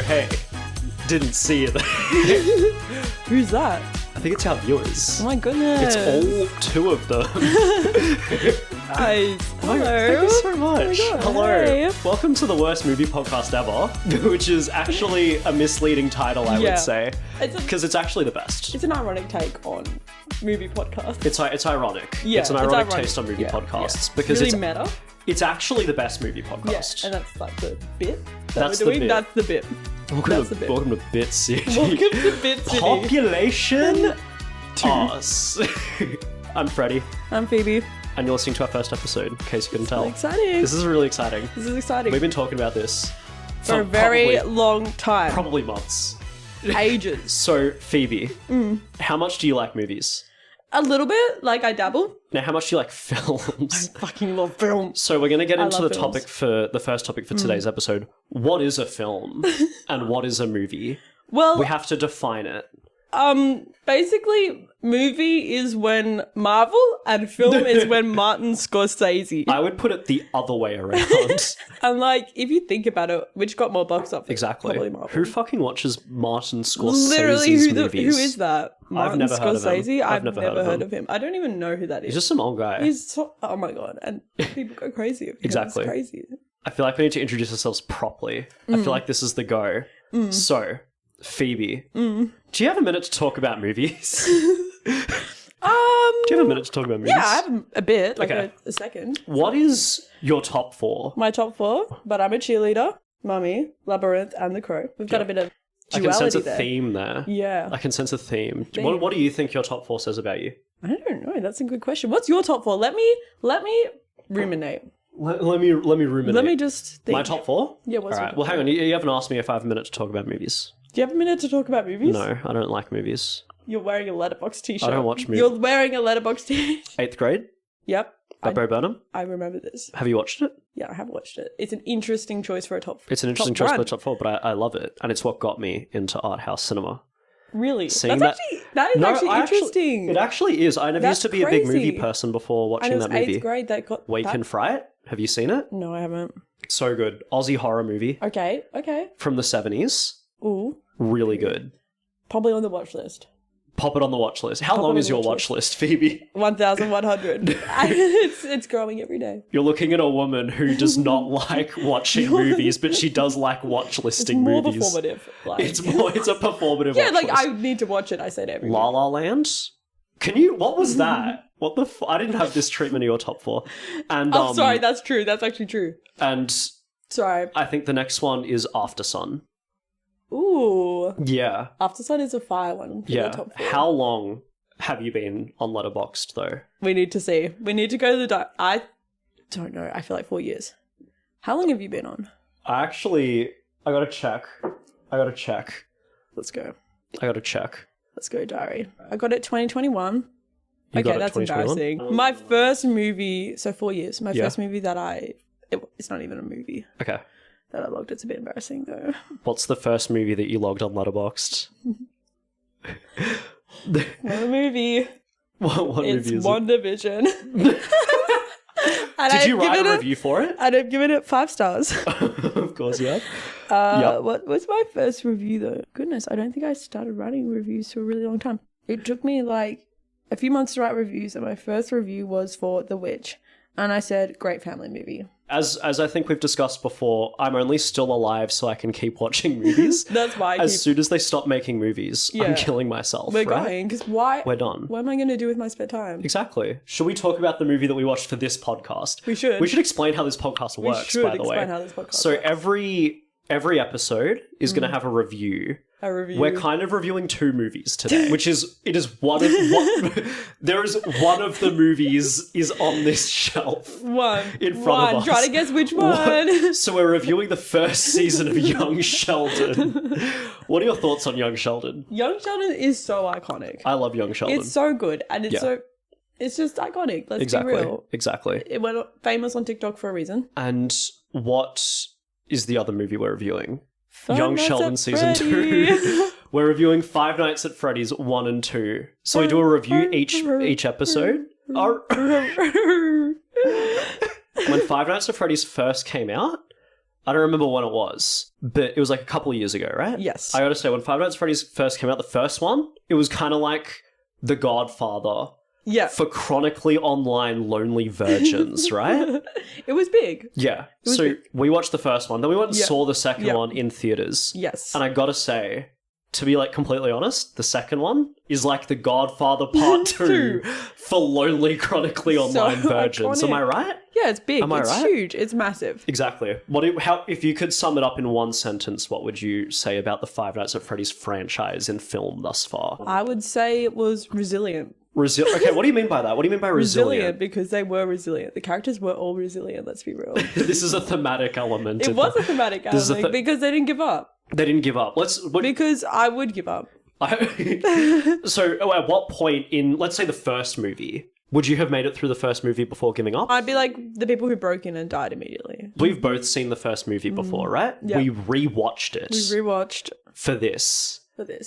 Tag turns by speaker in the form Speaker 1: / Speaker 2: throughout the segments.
Speaker 1: hey, didn't see it.
Speaker 2: Who's that?
Speaker 1: I think it's our viewers.
Speaker 2: Oh my goodness.
Speaker 1: It's all two of them.
Speaker 2: Guys, hello.
Speaker 1: Thank you so much.
Speaker 2: Oh my God,
Speaker 1: Hello.
Speaker 2: hey.
Speaker 1: Welcome to the worst movie podcast ever, which is actually a misleading title, I would say, because it's actually the best.
Speaker 2: It's an ironic take on movie podcasts.
Speaker 1: It's ironic.
Speaker 2: Yeah,
Speaker 1: it's an ironic taste on movie podcasts because
Speaker 2: really meta.
Speaker 1: It's actually the best movie podcast.
Speaker 2: Yeah, and that's like the bit
Speaker 1: That's
Speaker 2: we're
Speaker 1: the
Speaker 2: doing.
Speaker 1: bit.
Speaker 2: That's the bit.
Speaker 1: Welcome to Bit City.
Speaker 2: Welcome to Bit City.
Speaker 1: Population Us. I'm Freddy,
Speaker 2: I'm Phoebe.
Speaker 1: and you're listening to our first episode, in case you couldn't tell.
Speaker 2: Exciting.
Speaker 1: This is really exciting.
Speaker 2: This is exciting.
Speaker 1: We've been talking about this
Speaker 2: for a very long time.
Speaker 1: probably months.
Speaker 2: Ages.
Speaker 1: So, Phoebe, how much do you like movies?
Speaker 2: A little bit, like I dabble.
Speaker 1: Now, how much do you like films?
Speaker 2: I fucking love films.
Speaker 1: So we're going to get into
Speaker 2: love
Speaker 1: the
Speaker 2: films.
Speaker 1: topic for the first topic for today's episode. What is a film and what is a movie?
Speaker 2: Well,
Speaker 1: We have to define it.
Speaker 2: basically, movie is when Marvel and film is when Martin Scorsese.
Speaker 1: I would put it the other way around.
Speaker 2: And like, if you think about it, which got more box office?
Speaker 1: Exactly.
Speaker 2: Probably Marvel.
Speaker 1: Who fucking watches Martin Scorsese's
Speaker 2: Literally, who
Speaker 1: movies?
Speaker 2: is that? Martin
Speaker 1: never heard of him.
Speaker 2: Scorsese?
Speaker 1: I've
Speaker 2: I've
Speaker 1: never
Speaker 2: never
Speaker 1: heard
Speaker 2: heard
Speaker 1: of
Speaker 2: of him. I don't even know who that is.
Speaker 1: He's just some old guy.
Speaker 2: He's so, oh my God. And people go crazy. Because
Speaker 1: Exactly.
Speaker 2: It's crazy.
Speaker 1: I feel like we need to introduce ourselves properly. I feel like this is the go. So, Phoebe, do you have a minute to talk about movies? Do you have a minute to talk about movies?
Speaker 2: Yeah, I have a bit, like
Speaker 1: Okay.
Speaker 2: a second.
Speaker 1: What is your top four?
Speaker 2: My top four, but I'm a cheerleader, Mummy, Labyrinth, and The Crow. We've got a bit of
Speaker 1: I
Speaker 2: duality
Speaker 1: can sense a
Speaker 2: there.
Speaker 1: theme there.
Speaker 2: Yeah.
Speaker 1: I can sense a theme. What do you think your top four says about you?
Speaker 2: I don't know. That's a good question. What's your top four? Let me ruminate.
Speaker 1: Let me ruminate.
Speaker 2: Let me just think.
Speaker 1: My top four?
Speaker 2: Yeah, what's
Speaker 1: All
Speaker 2: your
Speaker 1: right.
Speaker 2: top
Speaker 1: Well, hang on. You haven't asked me if I have a minute to talk about movies.
Speaker 2: Do you have a minute to talk about movies?
Speaker 1: No, I don't like movies.
Speaker 2: You're wearing a Letterboxd t-shirt.
Speaker 1: I don't watch movies.
Speaker 2: You're wearing a Letterboxd t-shirt.
Speaker 1: 8th grade
Speaker 2: Yep.
Speaker 1: by Bo Burnham.
Speaker 2: I remember this.
Speaker 1: Have you watched it?
Speaker 2: Yeah, I have watched it. It's an interesting choice for a top.
Speaker 1: It's an interesting
Speaker 2: top
Speaker 1: choice
Speaker 2: one.
Speaker 1: for the top four, but I love it. And it's what got me into art house cinema.
Speaker 2: Really?
Speaker 1: Seeing
Speaker 2: that is
Speaker 1: No,
Speaker 2: actually
Speaker 1: I
Speaker 2: interesting.
Speaker 1: It actually is. I never
Speaker 2: That's
Speaker 1: used to be a big movie
Speaker 2: crazy.
Speaker 1: person before
Speaker 2: and
Speaker 1: watching
Speaker 2: it was
Speaker 1: that movie.
Speaker 2: 8th grade that got
Speaker 1: Wake
Speaker 2: that?
Speaker 1: and Fright. Have you seen it?
Speaker 2: No, I haven't.
Speaker 1: So good. Aussie horror movie
Speaker 2: Okay.
Speaker 1: from the 70s.
Speaker 2: Ooh.
Speaker 1: Really good.
Speaker 2: Probably on the watch list.
Speaker 1: Pop it on the watch list. How
Speaker 2: Pop it
Speaker 1: long
Speaker 2: on
Speaker 1: is
Speaker 2: the
Speaker 1: your
Speaker 2: watch
Speaker 1: watch list, Phoebe?
Speaker 2: 1,100. it's growing every day.
Speaker 1: You're looking at a woman who does not like watching movies, but she does like watch
Speaker 2: It's
Speaker 1: listing
Speaker 2: more
Speaker 1: movies.
Speaker 2: performative. Like.
Speaker 1: It's a performative
Speaker 2: Yeah,
Speaker 1: watch
Speaker 2: like
Speaker 1: list.
Speaker 2: I need to watch it. I say it every
Speaker 1: La
Speaker 2: week.
Speaker 1: La Land? What was that? What the I didn't have this treatment of your top four. And
Speaker 2: Oh, sorry, that's true. That's actually true.
Speaker 1: And
Speaker 2: Sorry.
Speaker 1: I think the next one is After Sun.
Speaker 2: Ooh.
Speaker 1: Yeah.
Speaker 2: After Sun is a fire one. For
Speaker 1: Yeah.
Speaker 2: the top four.
Speaker 1: How long have you been on Letterboxd though?
Speaker 2: We need to see. We need to go to the... I don't know. I feel like 4 years. How long have you been on?
Speaker 1: I gotta check.
Speaker 2: Let's go. Let's go, diary. I got it 2021.
Speaker 1: You got
Speaker 2: Okay,
Speaker 1: it
Speaker 2: that's
Speaker 1: 2021?
Speaker 2: embarrassing. My first movie... So 4 years. My
Speaker 1: Yeah.
Speaker 2: first movie that it's not even a movie
Speaker 1: Okay.
Speaker 2: that I logged. It's a bit embarrassing, though.
Speaker 1: What's the first movie that you logged on Letterboxd?
Speaker 2: Not a movie.
Speaker 1: What
Speaker 2: It's
Speaker 1: movie is
Speaker 2: WandaVision.
Speaker 1: it? Did you write a review for it?
Speaker 2: And I've given it 5 stars.
Speaker 1: Of course you have. Yep.
Speaker 2: What was my first review though? Goodness, I don't think I started writing reviews for a really long time. It took me like a few months to write reviews, and my first review was for The Witch. And I said, great family movie.
Speaker 1: As I think we've discussed before, I'm only still alive so I can keep watching movies.
Speaker 2: That's why
Speaker 1: As soon as they stop making movies, I'm
Speaker 2: Yeah.
Speaker 1: killing myself.
Speaker 2: we're
Speaker 1: right?
Speaker 2: going. Because why?
Speaker 1: We're done.
Speaker 2: What am I going to do with my spare time?
Speaker 1: Exactly. Should we talk about the movie that we watched for this podcast?
Speaker 2: We should.
Speaker 1: We should explain how this podcast works,
Speaker 2: should
Speaker 1: by the way.
Speaker 2: explain how this podcast
Speaker 1: So
Speaker 2: works.
Speaker 1: every episode is going to have a review.
Speaker 2: A review.
Speaker 1: We're kind of reviewing 2 movies today, which is one of one of the movies is on this shelf.
Speaker 2: one.
Speaker 1: in front of us.
Speaker 2: Try to guess which one.
Speaker 1: So we're reviewing the first season of Young Sheldon. What are your thoughts on Young Sheldon?
Speaker 2: Young Sheldon is so iconic.
Speaker 1: I love Young Sheldon.
Speaker 2: It's so good. And it's
Speaker 1: Yeah.
Speaker 2: it's just iconic. Let's
Speaker 1: exactly.
Speaker 2: be real.
Speaker 1: Exactly.
Speaker 2: It went famous on TikTok for a reason.
Speaker 1: And what is the other movie we're reviewing?
Speaker 2: Five
Speaker 1: Young
Speaker 2: Nights
Speaker 1: Sheldon
Speaker 2: at
Speaker 1: Season
Speaker 2: Freddy.
Speaker 1: 2. We're reviewing Five Nights at Freddy's 1 and 2. So we do a review each episode. When Five Nights at Freddy's first came out, I don't remember when it was, but it was like a couple of years ago, right?
Speaker 2: Yes.
Speaker 1: I gotta say, when Five Nights at Freddy's first came out, the first one, it was kind of like The Godfather
Speaker 2: Yeah.
Speaker 1: for chronically online lonely virgins, right?
Speaker 2: It was big.
Speaker 1: Yeah.
Speaker 2: was
Speaker 1: So
Speaker 2: big.
Speaker 1: we watched the first one, then we went and
Speaker 2: Yeah.
Speaker 1: saw the second
Speaker 2: Yeah.
Speaker 1: one in theaters.
Speaker 2: Yes.
Speaker 1: And I gotta say, to be like completely honest, the second one is like The Godfather Part 2 for lonely chronically online virgins. Am I right?
Speaker 2: Yeah, it's big.
Speaker 1: Am I
Speaker 2: it's
Speaker 1: right?
Speaker 2: huge. It's massive.
Speaker 1: Exactly. If you could sum it up in one sentence, what would you say about the Five Nights at Freddy's franchise in film thus far?
Speaker 2: I would say it was resilient.
Speaker 1: Okay, what do you mean by that? What do you mean by resilient?
Speaker 2: Because they were resilient. The characters were all resilient, let's be real.
Speaker 1: This is a thematic element.
Speaker 2: It was a thematic element because they didn't give up.
Speaker 1: They didn't give up.
Speaker 2: Because I would give up.
Speaker 1: So at what point in, let's say, the first movie, would you have made it through the first movie before giving up?
Speaker 2: I'd be like the people who broke in and died immediately.
Speaker 1: We've both seen the first movie before, right?
Speaker 2: Yeah.
Speaker 1: We rewatched it
Speaker 2: We rewatched
Speaker 1: for this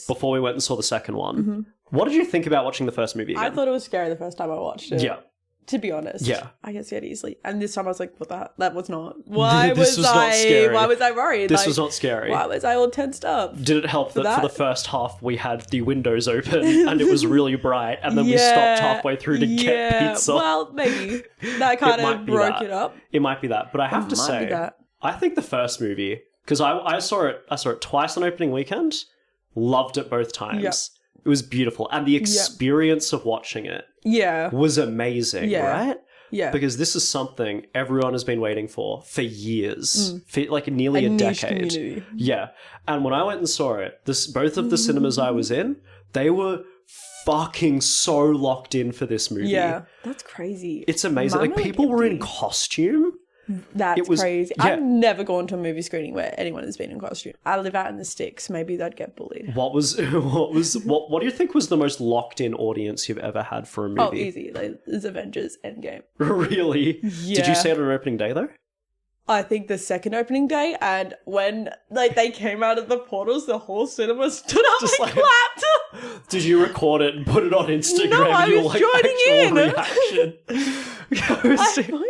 Speaker 1: before we went and saw the second one.
Speaker 2: Mm-hmm.
Speaker 1: What did you think about watching the first movie again?
Speaker 2: I thought it was scary the first time I watched it.
Speaker 1: Yeah.
Speaker 2: To be honest.
Speaker 1: Yeah.
Speaker 2: I get scared easily. And this time I was like, what the hell? That was not. Why
Speaker 1: This was not scary.
Speaker 2: Why was I worried?
Speaker 1: This was not scary.
Speaker 2: Why was I all tensed up?
Speaker 1: Did it help that for the first half we had the windows open and it was really bright and then we
Speaker 2: Yeah,
Speaker 1: stopped halfway through to get pizza?
Speaker 2: Well, maybe. That kind
Speaker 1: might
Speaker 2: of
Speaker 1: be
Speaker 2: broke
Speaker 1: that.
Speaker 2: it up.
Speaker 1: It might be that, but I have to
Speaker 2: might
Speaker 1: say,
Speaker 2: be that.
Speaker 1: I think the first movie, because I saw it twice on opening weekend, loved it both times.
Speaker 2: Yep.
Speaker 1: It was beautiful, and the experience of watching it
Speaker 2: Yeah.
Speaker 1: was amazing,
Speaker 2: Yeah.
Speaker 1: right?
Speaker 2: Yeah.
Speaker 1: Because this is something everyone has been waiting for years, for like nearly a
Speaker 2: niche
Speaker 1: decade.
Speaker 2: community.
Speaker 1: Yeah, and when I went and saw it, both of the cinemas I was in, they were fucking so locked in for this movie.
Speaker 2: Yeah. That's crazy.
Speaker 1: It's amazing.
Speaker 2: Mine
Speaker 1: Like
Speaker 2: were,
Speaker 1: people were in
Speaker 2: empty.
Speaker 1: costume.
Speaker 2: That's
Speaker 1: it was-
Speaker 2: crazy.
Speaker 1: yeah.
Speaker 2: I've never gone to a movie screening where anyone has been in costume. I live out in the sticks. Maybe they'd get bullied.
Speaker 1: What do you think was the most locked in audience you've ever had for a movie?
Speaker 2: Oh, easy. Like, it's Avengers Endgame.
Speaker 1: Really?
Speaker 2: Yeah.
Speaker 1: Did you see it on opening day though?
Speaker 2: I think the second opening day, and when like they came out of the portals, the whole cinema stood up
Speaker 1: Just
Speaker 2: and
Speaker 1: like-
Speaker 2: clapped.
Speaker 1: Did you record it and put it on Instagram?
Speaker 2: No, I
Speaker 1: Your,
Speaker 2: was joining
Speaker 1: actual
Speaker 2: in.
Speaker 1: reaction?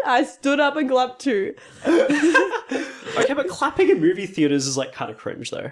Speaker 2: I stood up and clapped too.
Speaker 1: Okay, but clapping in movie theaters is like kind of cringe though.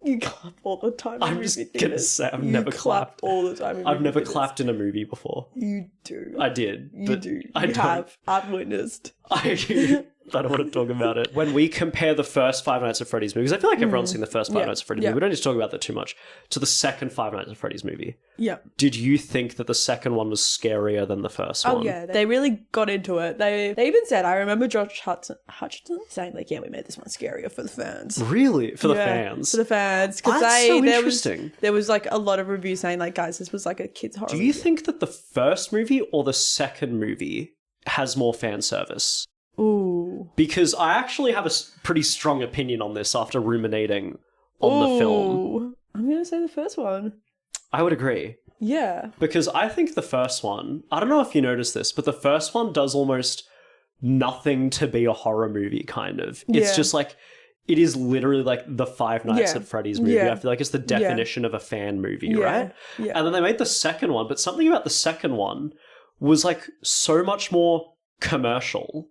Speaker 2: You clap all the time. In
Speaker 1: I'm
Speaker 2: movie
Speaker 1: just
Speaker 2: theaters.
Speaker 1: gonna say I've
Speaker 2: You
Speaker 1: never
Speaker 2: clap
Speaker 1: clapped.
Speaker 2: all the time. In
Speaker 1: I've
Speaker 2: movie
Speaker 1: never
Speaker 2: theaters.
Speaker 1: clapped in a movie before.
Speaker 2: You do.
Speaker 1: I did.
Speaker 2: You
Speaker 1: but
Speaker 2: do.
Speaker 1: I
Speaker 2: You
Speaker 1: don't.
Speaker 2: have. I've witnessed.
Speaker 1: I don't want to talk about it. When we compare the first Five Nights at Freddy's movies, I feel like everyone's seen the first Five
Speaker 2: Yeah.
Speaker 1: Nights at Freddy's
Speaker 2: Yeah.
Speaker 1: movie. We don't need to talk about that too much. To the second Five Nights at Freddy's movie.
Speaker 2: Yeah.
Speaker 1: Did you think that the second one was scarier than the first one?
Speaker 2: Oh yeah, they really got into it. They even said, I remember Josh Hutcherson saying like, "Yeah, we made this one scarier for the fans."
Speaker 1: Really? For the
Speaker 2: Yeah,
Speaker 1: fans?
Speaker 2: For the fans, because
Speaker 1: That's so interesting.
Speaker 2: there was like a lot of reviews saying like, guys, this was like a kids horror.
Speaker 1: Do you think that the first movie or the second movie has more fan service?
Speaker 2: Ooh.
Speaker 1: Because I actually have a pretty strong opinion on this after ruminating on the film.
Speaker 2: Ooh. I'm gonna say the first one.
Speaker 1: I would agree.
Speaker 2: Yeah.
Speaker 1: Because I think the first one, I don't know if you noticed this, but the first one does almost nothing to be a horror movie, kind of. It's
Speaker 2: Yeah.
Speaker 1: just like, it is literally like the Five Nights
Speaker 2: Yeah.
Speaker 1: at Freddy's movie.
Speaker 2: Yeah.
Speaker 1: I feel like it's the definition of a fan movie,
Speaker 2: Yeah.
Speaker 1: right?
Speaker 2: Yeah.
Speaker 1: And then they made the second one, but something about the second one was like so much more commercial.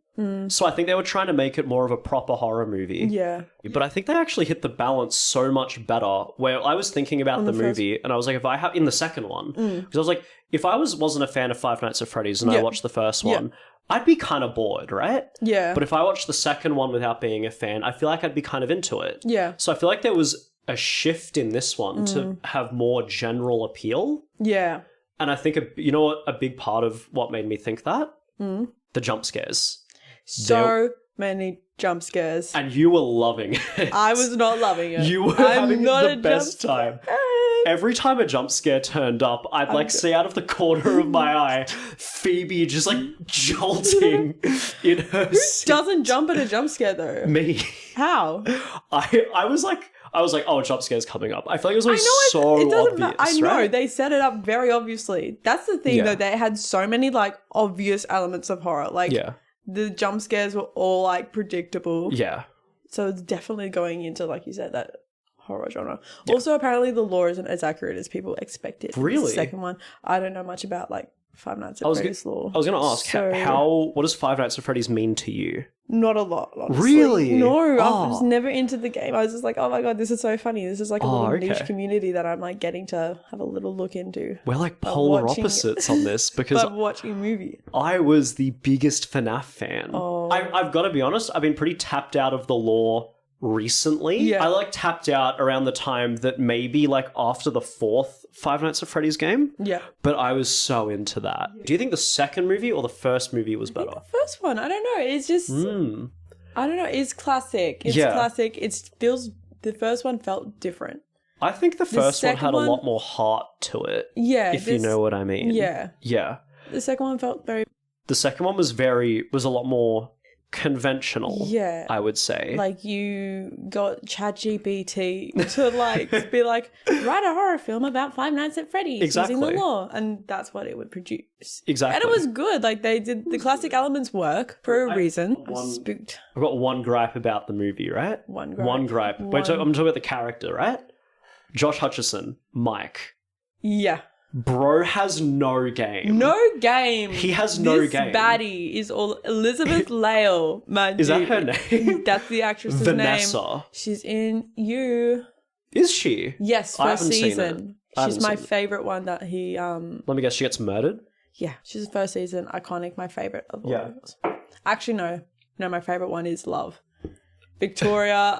Speaker 1: So I think they were trying to make it more of a proper horror movie.
Speaker 2: Yeah.
Speaker 1: But I think they actually hit the balance so much better. Where I was thinking about the movie, and I was like, if I have in the second one, because I was like, if I wasn't a fan of Five Nights at Freddy's and I
Speaker 2: Yeah.
Speaker 1: watched the first one, I'd be kind of bored, right?
Speaker 2: Yeah.
Speaker 1: But if I watched the second one without being a fan, I feel like I'd be kind of into it.
Speaker 2: Yeah.
Speaker 1: So I feel like there was a shift in this one to have more general appeal.
Speaker 2: Yeah.
Speaker 1: And I think, you know what, a big part of what made me think that? The jump scares.
Speaker 2: So many jump scares.
Speaker 1: And you were loving it.
Speaker 2: I was not loving it.
Speaker 1: You were
Speaker 2: I'm
Speaker 1: having
Speaker 2: not
Speaker 1: the
Speaker 2: a
Speaker 1: best
Speaker 2: jump
Speaker 1: time. Every time a jump scare turned up, I'd like see out of the corner of my eye Phoebe just like jolting in her seat.
Speaker 2: Doesn't jump at a jump scare though.
Speaker 1: Me.
Speaker 2: How?
Speaker 1: I was like, oh, a jump scare's coming up. I feel like it was always
Speaker 2: I know
Speaker 1: so
Speaker 2: it doesn't
Speaker 1: obvious,
Speaker 2: I know
Speaker 1: right?
Speaker 2: they set it up very obviously. That's the thing
Speaker 1: Yeah.
Speaker 2: though. They had so many like obvious elements of horror. Like
Speaker 1: Yeah.
Speaker 2: the jump scares were all like predictable.
Speaker 1: Yeah.
Speaker 2: So it's definitely going into, like you said, that horror genre. Also, apparently the lore isn't as accurate as people expected.
Speaker 1: Really?
Speaker 2: The second one. I don't know much about like Five Nights at Freddy's lore.
Speaker 1: I was going to ask, what does Five Nights at Freddy's mean to you?
Speaker 2: Not a lot, honestly.
Speaker 1: Really?
Speaker 2: No, I was never into the game. I was just like, oh my god, this is so funny. This is like a little niche community that I'm like getting to have a little look into.
Speaker 1: We're like polar opposites on this because
Speaker 2: I'm watching a movie.
Speaker 1: I was the biggest FNAF fan.
Speaker 2: Oh.
Speaker 1: I've got to be honest, I've been pretty tapped out of the lore recently.
Speaker 2: Yeah.
Speaker 1: I like tapped out around the time that maybe like after the 4th Five Nights at Freddy's game.
Speaker 2: Yeah.
Speaker 1: But I was so into that. Do you think the second movie or the first movie was better?
Speaker 2: The first one, I don't know. It's just, I don't know. It's classic. It's classic. It feels, the first one felt different.
Speaker 1: I think the first one had a lot more heart to it.
Speaker 2: Yeah.
Speaker 1: If you know what I mean.
Speaker 2: Yeah.
Speaker 1: Yeah.
Speaker 2: The second one felt very...
Speaker 1: The second one was a lot more conventional. Yeah. I would say.
Speaker 2: Like you got ChatGPT to like be like, write a horror film about Five Nights at Freddy's using the lore. And that's what it would produce.
Speaker 1: Exactly.
Speaker 2: And it was good. Like they did, the classic elements work for a reason.
Speaker 1: Spooked. I've got one gripe about the movie, right?
Speaker 2: One gripe.
Speaker 1: Wait, I'm talking about the character, right? Josh Hutcherson, Mike.
Speaker 2: Yeah.
Speaker 1: Bro has no game.
Speaker 2: No game.
Speaker 1: He has no game.
Speaker 2: This baddie is all Elizabeth Lale, man.
Speaker 1: Is that her name?
Speaker 2: That's the actress's
Speaker 1: Vanessa.
Speaker 2: name. She's in You.
Speaker 1: Is she?
Speaker 2: Yes, first season.
Speaker 1: She's
Speaker 2: my favorite one that he
Speaker 1: Let me guess, she gets murdered?
Speaker 2: Yeah, she's the first season. Iconic, my favorite of all. Actually, no. No, my favorite one is Love. Victoria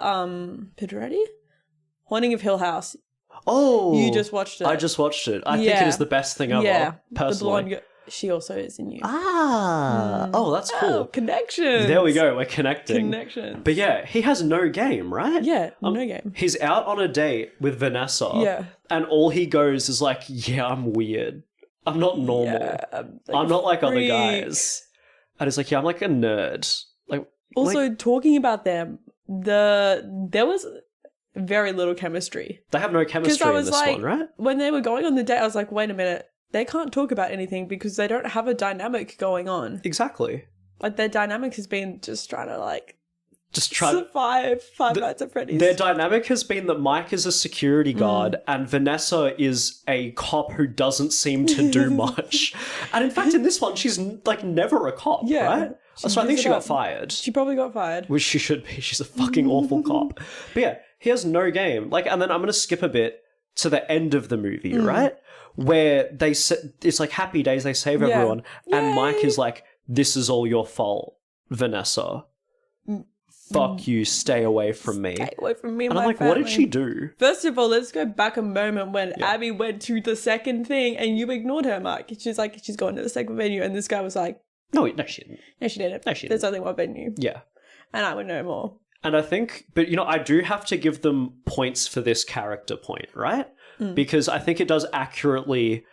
Speaker 2: Pedretti? Haunting of Hill House.
Speaker 1: Oh,
Speaker 2: you just watched it.
Speaker 1: I just watched it. I think it is the best thing ever. Personally,
Speaker 2: the blonde girl, she also is in You.
Speaker 1: Oh, that's cool.
Speaker 2: Oh, connections.
Speaker 1: There we go. We're connecting.
Speaker 2: Connections.
Speaker 1: But yeah, he has no game, right?
Speaker 2: Yeah, no game.
Speaker 1: He's out on a date with Vanessa.
Speaker 2: Yeah,
Speaker 1: and all he goes is like, "Yeah, I'm weird. I'm not normal. Yeah, I'm not like other guys." And he's like, "Yeah, I'm like a nerd." Like,
Speaker 2: also talking about them, there was very little chemistry.
Speaker 1: They have no chemistry in this one, right?
Speaker 2: When they were going on the date, I was like, wait a minute. They can't talk about anything because they don't have a dynamic going on.
Speaker 1: Exactly.
Speaker 2: Like, their dynamic has been just trying to, like, survive Five Nights at Freddy's.
Speaker 1: Their dynamic has been that Mike is a security guard and Vanessa is a cop who doesn't seem to do much. And in fact, in this one, she's, like, never a cop, right? So I think she got fired.
Speaker 2: She probably got fired.
Speaker 1: Which she should be. She's a fucking awful cop. But yeah, he has no game. Like, and then I'm going to skip a bit to the end of the movie, right? Where it's like Happy Days, they save everyone. And Mike is like, this is all your fault, Vanessa. Fuck you, stay away from me.
Speaker 2: Stay away from me,
Speaker 1: and I'm like, what did she do?
Speaker 2: First of all, let's go back a moment when Abby went to the second thing and you ignored her, Mike. She's like, she's going to the second venue. And this guy was like,
Speaker 1: no, she didn't.
Speaker 2: No, she didn't. There's only one venue.
Speaker 1: Yeah.
Speaker 2: And I would know more.
Speaker 1: And I think, but you know, I do have to give them points for this character point, right? Because I think it does accurately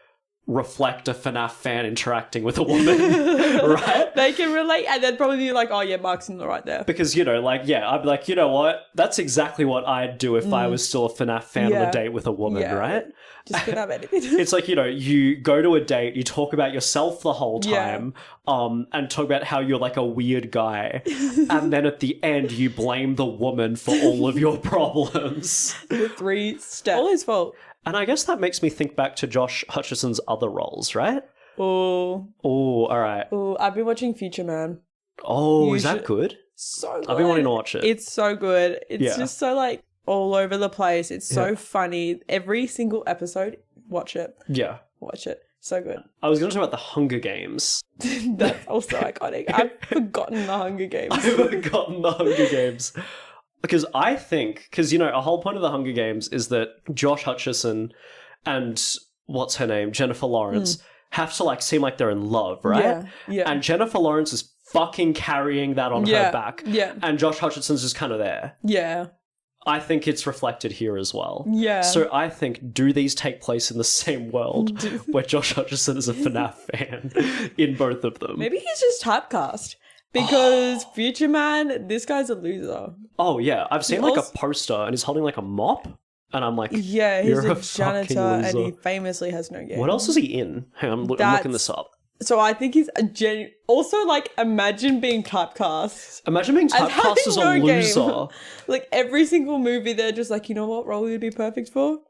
Speaker 1: reflect a FNAF fan interacting with a woman, right?
Speaker 2: They can relate, and they'd probably be like, oh yeah, Mark's in the right there.
Speaker 1: Because, you know, like, yeah, I'd be like, you know what? That's exactly what I'd do if I was still a FNAF fan on a date with a woman, right?
Speaker 2: Just couldn't have anything.
Speaker 1: It's like, you know, you go to a date, you talk about yourself the whole time, and talk about how you're like a weird guy. And then at the end, you blame the woman for all of your problems.
Speaker 2: The 3 steps. All his fault.
Speaker 1: And I guess that makes me think back to Josh Hutcherson's other roles, right?
Speaker 2: Oh,
Speaker 1: all right.
Speaker 2: Oh, I've been watching Future Man.
Speaker 1: Oh, is that good?
Speaker 2: So good.
Speaker 1: I've been wanting to watch it.
Speaker 2: It's so good. It's just so like all over the place. It's so funny. Every single episode, watch it.
Speaker 1: Yeah.
Speaker 2: Watch it. So good.
Speaker 1: I was going to talk about the Hunger Games.
Speaker 2: That's also iconic. I've forgotten the Hunger Games.
Speaker 1: Because I think, you know, a whole point of the Hunger Games is that Josh Hutcherson and what's her name, Jennifer Lawrence, have to like seem like they're in love, right?
Speaker 2: Yeah.
Speaker 1: And Jennifer Lawrence is fucking carrying that on her back.
Speaker 2: Yeah.
Speaker 1: And Josh Hutcherson's just kind of there.
Speaker 2: Yeah.
Speaker 1: I think it's reflected here as well.
Speaker 2: Yeah.
Speaker 1: So I think, do these take place in the same world where Josh Hutcherson is a FNAF fan in both of them?
Speaker 2: Maybe he's just typecast. Because Future Man, this guy's a loser.
Speaker 1: Oh, yeah. I've seen like a poster and he's holding like a mop. And I'm like,
Speaker 2: yeah, he's a janitor and he famously has no game.
Speaker 1: What else is he in? Hang on, I'm looking this up.
Speaker 2: So I think he's a also, like, imagine being typecast.
Speaker 1: Imagine being typecast as a loser.
Speaker 2: Like, every single movie, they're just like, you know what role you'd be perfect for?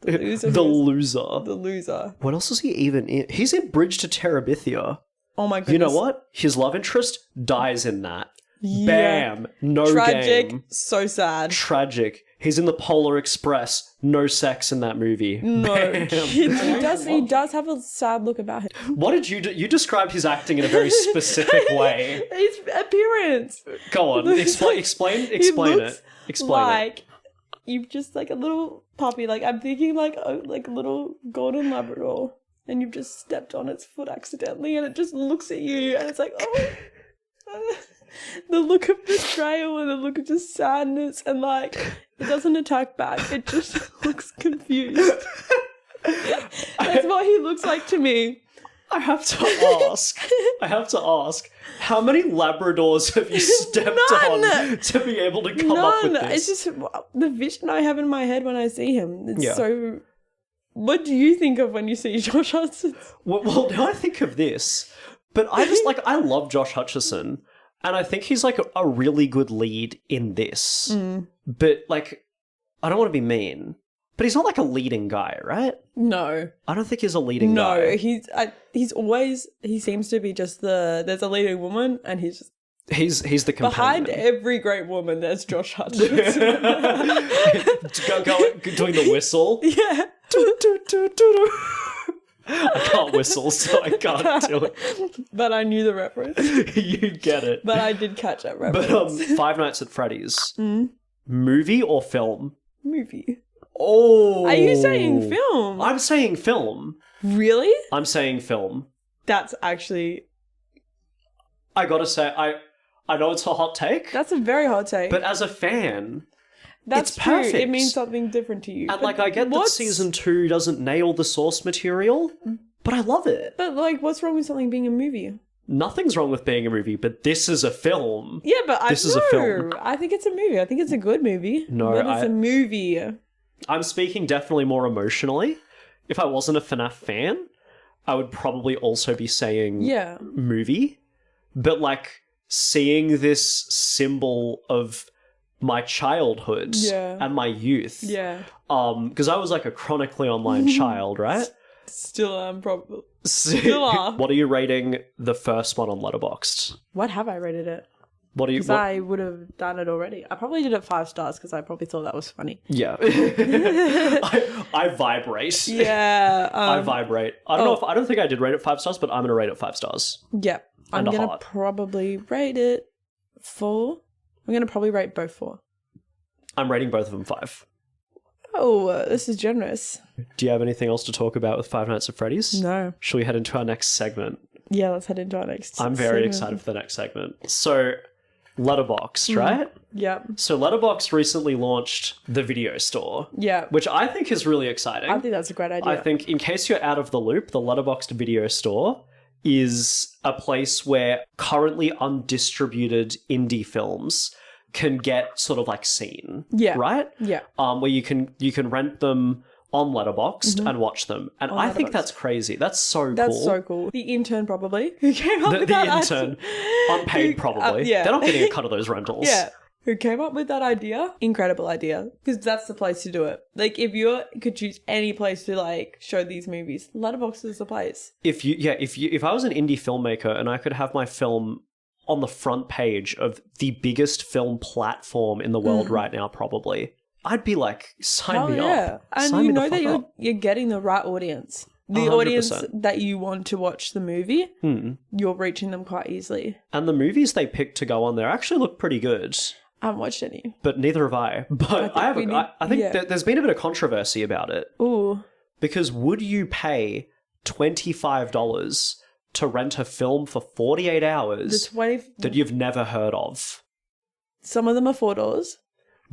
Speaker 2: The loser.
Speaker 1: The loser.
Speaker 2: The loser.
Speaker 1: What else is he even in? He's in Bridge to Terabithia.
Speaker 2: Oh my goodness.
Speaker 1: You know what? His love interest dies in that.
Speaker 2: Yeah.
Speaker 1: Bam. No
Speaker 2: Tragic.
Speaker 1: game.
Speaker 2: So sad.
Speaker 1: Tragic. He's in the Polar Express. No sex in that movie.
Speaker 2: No.
Speaker 1: Bam.
Speaker 2: He does have a sad look about him.
Speaker 1: What did you do? You described his acting in a very specific way.
Speaker 2: His appearance.
Speaker 1: Go on. Explain
Speaker 2: He
Speaker 1: it.
Speaker 2: looks
Speaker 1: Explain it.
Speaker 2: like you've just like a little puppy. Like I'm thinking like a little golden Labrador, and you've just stepped on its foot accidentally, and it just looks at you, and it's like, oh. The look of betrayal and the look of just sadness, and like it doesn't attack back. It just looks confused. That's what he looks like to me.
Speaker 1: I have to ask, how many Labradors have you stepped on to be able to come up with this?
Speaker 2: It's just the vision I have in my head when I see him. It's
Speaker 1: Yeah.
Speaker 2: so... What do you think of when you see Josh Hutcherson?
Speaker 1: Well, now I think of this, but I just I love Josh Hutcherson, and I think he's like a really good lead in this. But like, I don't want to be mean, but he's not like a leading guy, right?
Speaker 2: No.
Speaker 1: I don't think he's a leading guy.
Speaker 2: No, he seems to be just there's a leading woman, and he's just...
Speaker 1: He's the companion.
Speaker 2: Behind every great woman, there's Josh Hutcherson.
Speaker 1: Doing the whistle.
Speaker 2: Yeah.
Speaker 1: I can't whistle, so I can't do it.
Speaker 2: But I knew the reference.
Speaker 1: You get it.
Speaker 2: But I did catch that reference.
Speaker 1: But Five Nights at Freddy's. Movie or film?
Speaker 2: Movie.
Speaker 1: Oh.
Speaker 2: Are you saying film?
Speaker 1: I'm saying film.
Speaker 2: Really?
Speaker 1: I'm saying film.
Speaker 2: That's actually...
Speaker 1: I gotta say, I know it's a hot take.
Speaker 2: That's a very hot take.
Speaker 1: But as a fan...
Speaker 2: That's
Speaker 1: it's
Speaker 2: true.
Speaker 1: perfect.
Speaker 2: It means something different to you.
Speaker 1: And,
Speaker 2: but
Speaker 1: I get that season 2 doesn't nail the source material, but I love it.
Speaker 2: But, what's wrong with something being a movie?
Speaker 1: Nothing's wrong with being a movie, but this is a film.
Speaker 2: Yeah, but
Speaker 1: This is a film.
Speaker 2: I think it's a movie. I think it's a good movie.
Speaker 1: No,
Speaker 2: but it's a movie.
Speaker 1: I'm speaking definitely more emotionally. If I wasn't a FNAF fan, I would probably also be saying movie. But, seeing this symbol of my childhood and my youth.
Speaker 2: Yeah.
Speaker 1: Because I was a chronically online child, right?
Speaker 2: Still am, probably. Still are.
Speaker 1: What are you rating the first one on Letterboxd?
Speaker 2: What have I rated it?
Speaker 1: What are you?
Speaker 2: Because I would have done it already. I probably did it 5 stars because I probably thought that was funny.
Speaker 1: Yeah. I vibrate.
Speaker 2: Yeah.
Speaker 1: I vibrate. I don't think I did rate it 5 stars, but I'm gonna rate it 5 stars.
Speaker 2: Yeah. I'm gonna probably rate it 4. I'm going to probably rate both 4.
Speaker 1: I'm rating both of them 5.
Speaker 2: Oh, this is generous.
Speaker 1: Do you have anything else to talk about with Five Nights at Freddy's?
Speaker 2: No.
Speaker 1: Shall we head into our next segment?
Speaker 2: Yeah, let's head into our next
Speaker 1: I'm very excited for the next segment. So, Letterboxd, right?
Speaker 2: Yeah.
Speaker 1: So, Letterboxd recently launched the video store.
Speaker 2: Yeah.
Speaker 1: Which I think is really exciting.
Speaker 2: I think that's a great idea.
Speaker 1: I think, in case you're out of the loop, the Letterboxd video store is a place where currently undistributed indie films can get sort of seen.
Speaker 2: Yeah.
Speaker 1: Right?
Speaker 2: Yeah.
Speaker 1: Where you can rent them on Letterboxd and watch them. And I think that's crazy. That's so cool.
Speaker 2: That's so cool. The intern probably who came up with that
Speaker 1: intern. Unpaid probably.
Speaker 2: yeah.
Speaker 1: They're not getting a cut of those rentals.
Speaker 2: Yeah. Who came up with that idea? Incredible idea. Because that's the place to do it. If you could choose any place to show these movies, Letterboxd is the place.
Speaker 1: If I was an indie filmmaker and I could have my film on the front page of the biggest film platform in the world right now, probably, I'd be sign me up.
Speaker 2: And
Speaker 1: sign
Speaker 2: you
Speaker 1: me the
Speaker 2: know that
Speaker 1: fuck up.
Speaker 2: you're getting the right audience. The
Speaker 1: 100%.
Speaker 2: audience that you want to watch the movie, you're reaching them quite easily.
Speaker 1: And the movies they picked to go on there actually look pretty good.
Speaker 2: I haven't watched any.
Speaker 1: But neither have I. But I think there's been a bit of controversy about it.
Speaker 2: Ooh.
Speaker 1: Because would you pay $25 to rent a film for 48 hours that you've never heard of?
Speaker 2: Some of them are $4.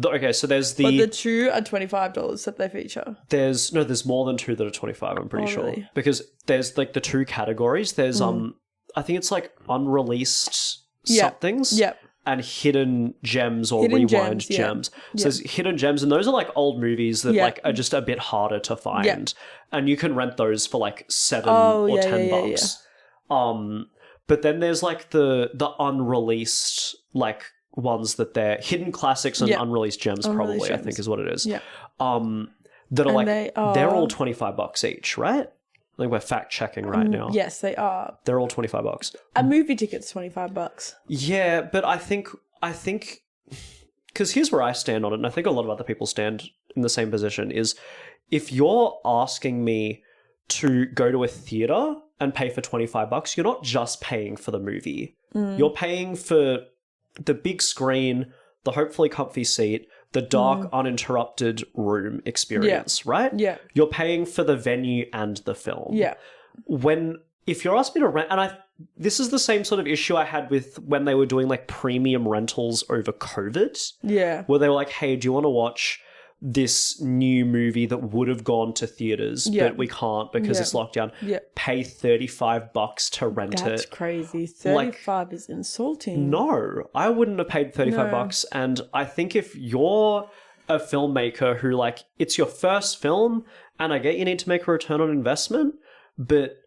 Speaker 1: Okay, so there's
Speaker 2: But the 2 are $25 that they feature.
Speaker 1: There's more than 2 that are 25, I'm pretty sure.
Speaker 2: Really?
Speaker 1: Because there's the 2 categories. There's I think it's unreleased somethings.
Speaker 2: Yep.
Speaker 1: And hidden gems or
Speaker 2: Hidden
Speaker 1: rewind
Speaker 2: gems, yeah.
Speaker 1: gems. So there's hidden gems, and those are old movies that are just a bit harder to find.
Speaker 2: Yeah.
Speaker 1: And you can rent those for $7 or $10. But then there's the unreleased ones that they're hidden classics and unreleased gems, probably, I think is what it is.
Speaker 2: Yeah.
Speaker 1: that are
Speaker 2: And
Speaker 1: they're all $25 each, right? Like we're fact checking right now.
Speaker 2: Yes, they are.
Speaker 1: They're all $25.
Speaker 2: A movie ticket's $25.
Speaker 1: Yeah, but I think because here's where I stand on it, and I think a lot of other people stand in the same position, is if you're asking me to go to a theater and pay for $25, you're not just paying for the movie. You're paying for the big screen, the hopefully comfy seat, the dark, uninterrupted room experience, right?
Speaker 2: Yeah.
Speaker 1: You're paying for the venue and the film.
Speaker 2: Yeah.
Speaker 1: If you're asking me to rent, and this is the same sort of issue I had with when they were doing like premium rentals over COVID.
Speaker 2: Yeah.
Speaker 1: Where they were like, hey, do you want to watch this new movie that would have gone to theaters, but we can't because it's locked down?
Speaker 2: Yeah.
Speaker 1: Pay $35 to rent it.
Speaker 2: That's crazy. 35 is insulting.
Speaker 1: No, I wouldn't have paid $35. And I think if you're a filmmaker who like, it's your first film and I get you need to make a return on investment, but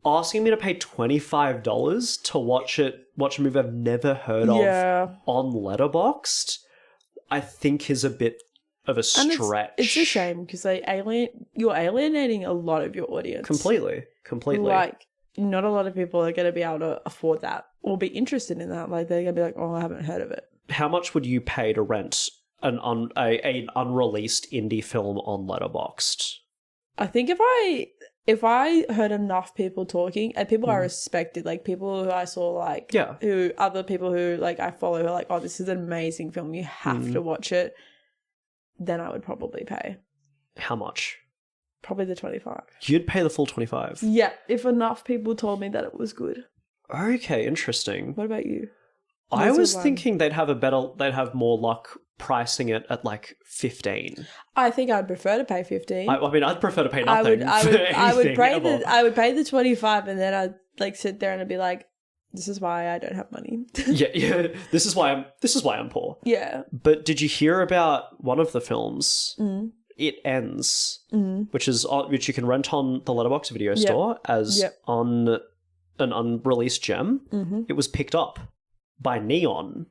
Speaker 1: asking me to pay $25 to watch a movie I've never heard of on Letterboxd, I think is a bit of a stretch.
Speaker 2: It's a shame because you're alienating a lot of your audience.
Speaker 1: Completely.
Speaker 2: Like, not a lot of people are going to be able to afford that or be interested in that. Like, they're going to be like, oh, I haven't heard of it.
Speaker 1: How much would you pay to rent an unreleased indie film on Letterboxd?
Speaker 2: I think if I heard enough people talking, and people I respected, like people who I saw, like other people who like I follow who are like, oh, this is an amazing film, you have to watch it, then I would probably pay.
Speaker 1: How much?
Speaker 2: Probably the 25.
Speaker 1: You'd pay the full 25?
Speaker 2: Yeah, if enough people told me that it was good.
Speaker 1: Okay, interesting.
Speaker 2: What about you?
Speaker 1: I was thinking they'd have more luck pricing it at like 15.
Speaker 2: I think I'd prefer to pay 15.
Speaker 1: I mean, I'd prefer to pay nothing.
Speaker 2: I would pay the 25, and then I'd like sit there and I'd be like, this is why I don't have money.
Speaker 1: yeah. This is why I'm poor.
Speaker 2: Yeah.
Speaker 1: But did you hear about one of the films? It Ends, which you can rent on the Letterboxd video store as on an unreleased gem. It was picked up by Neon.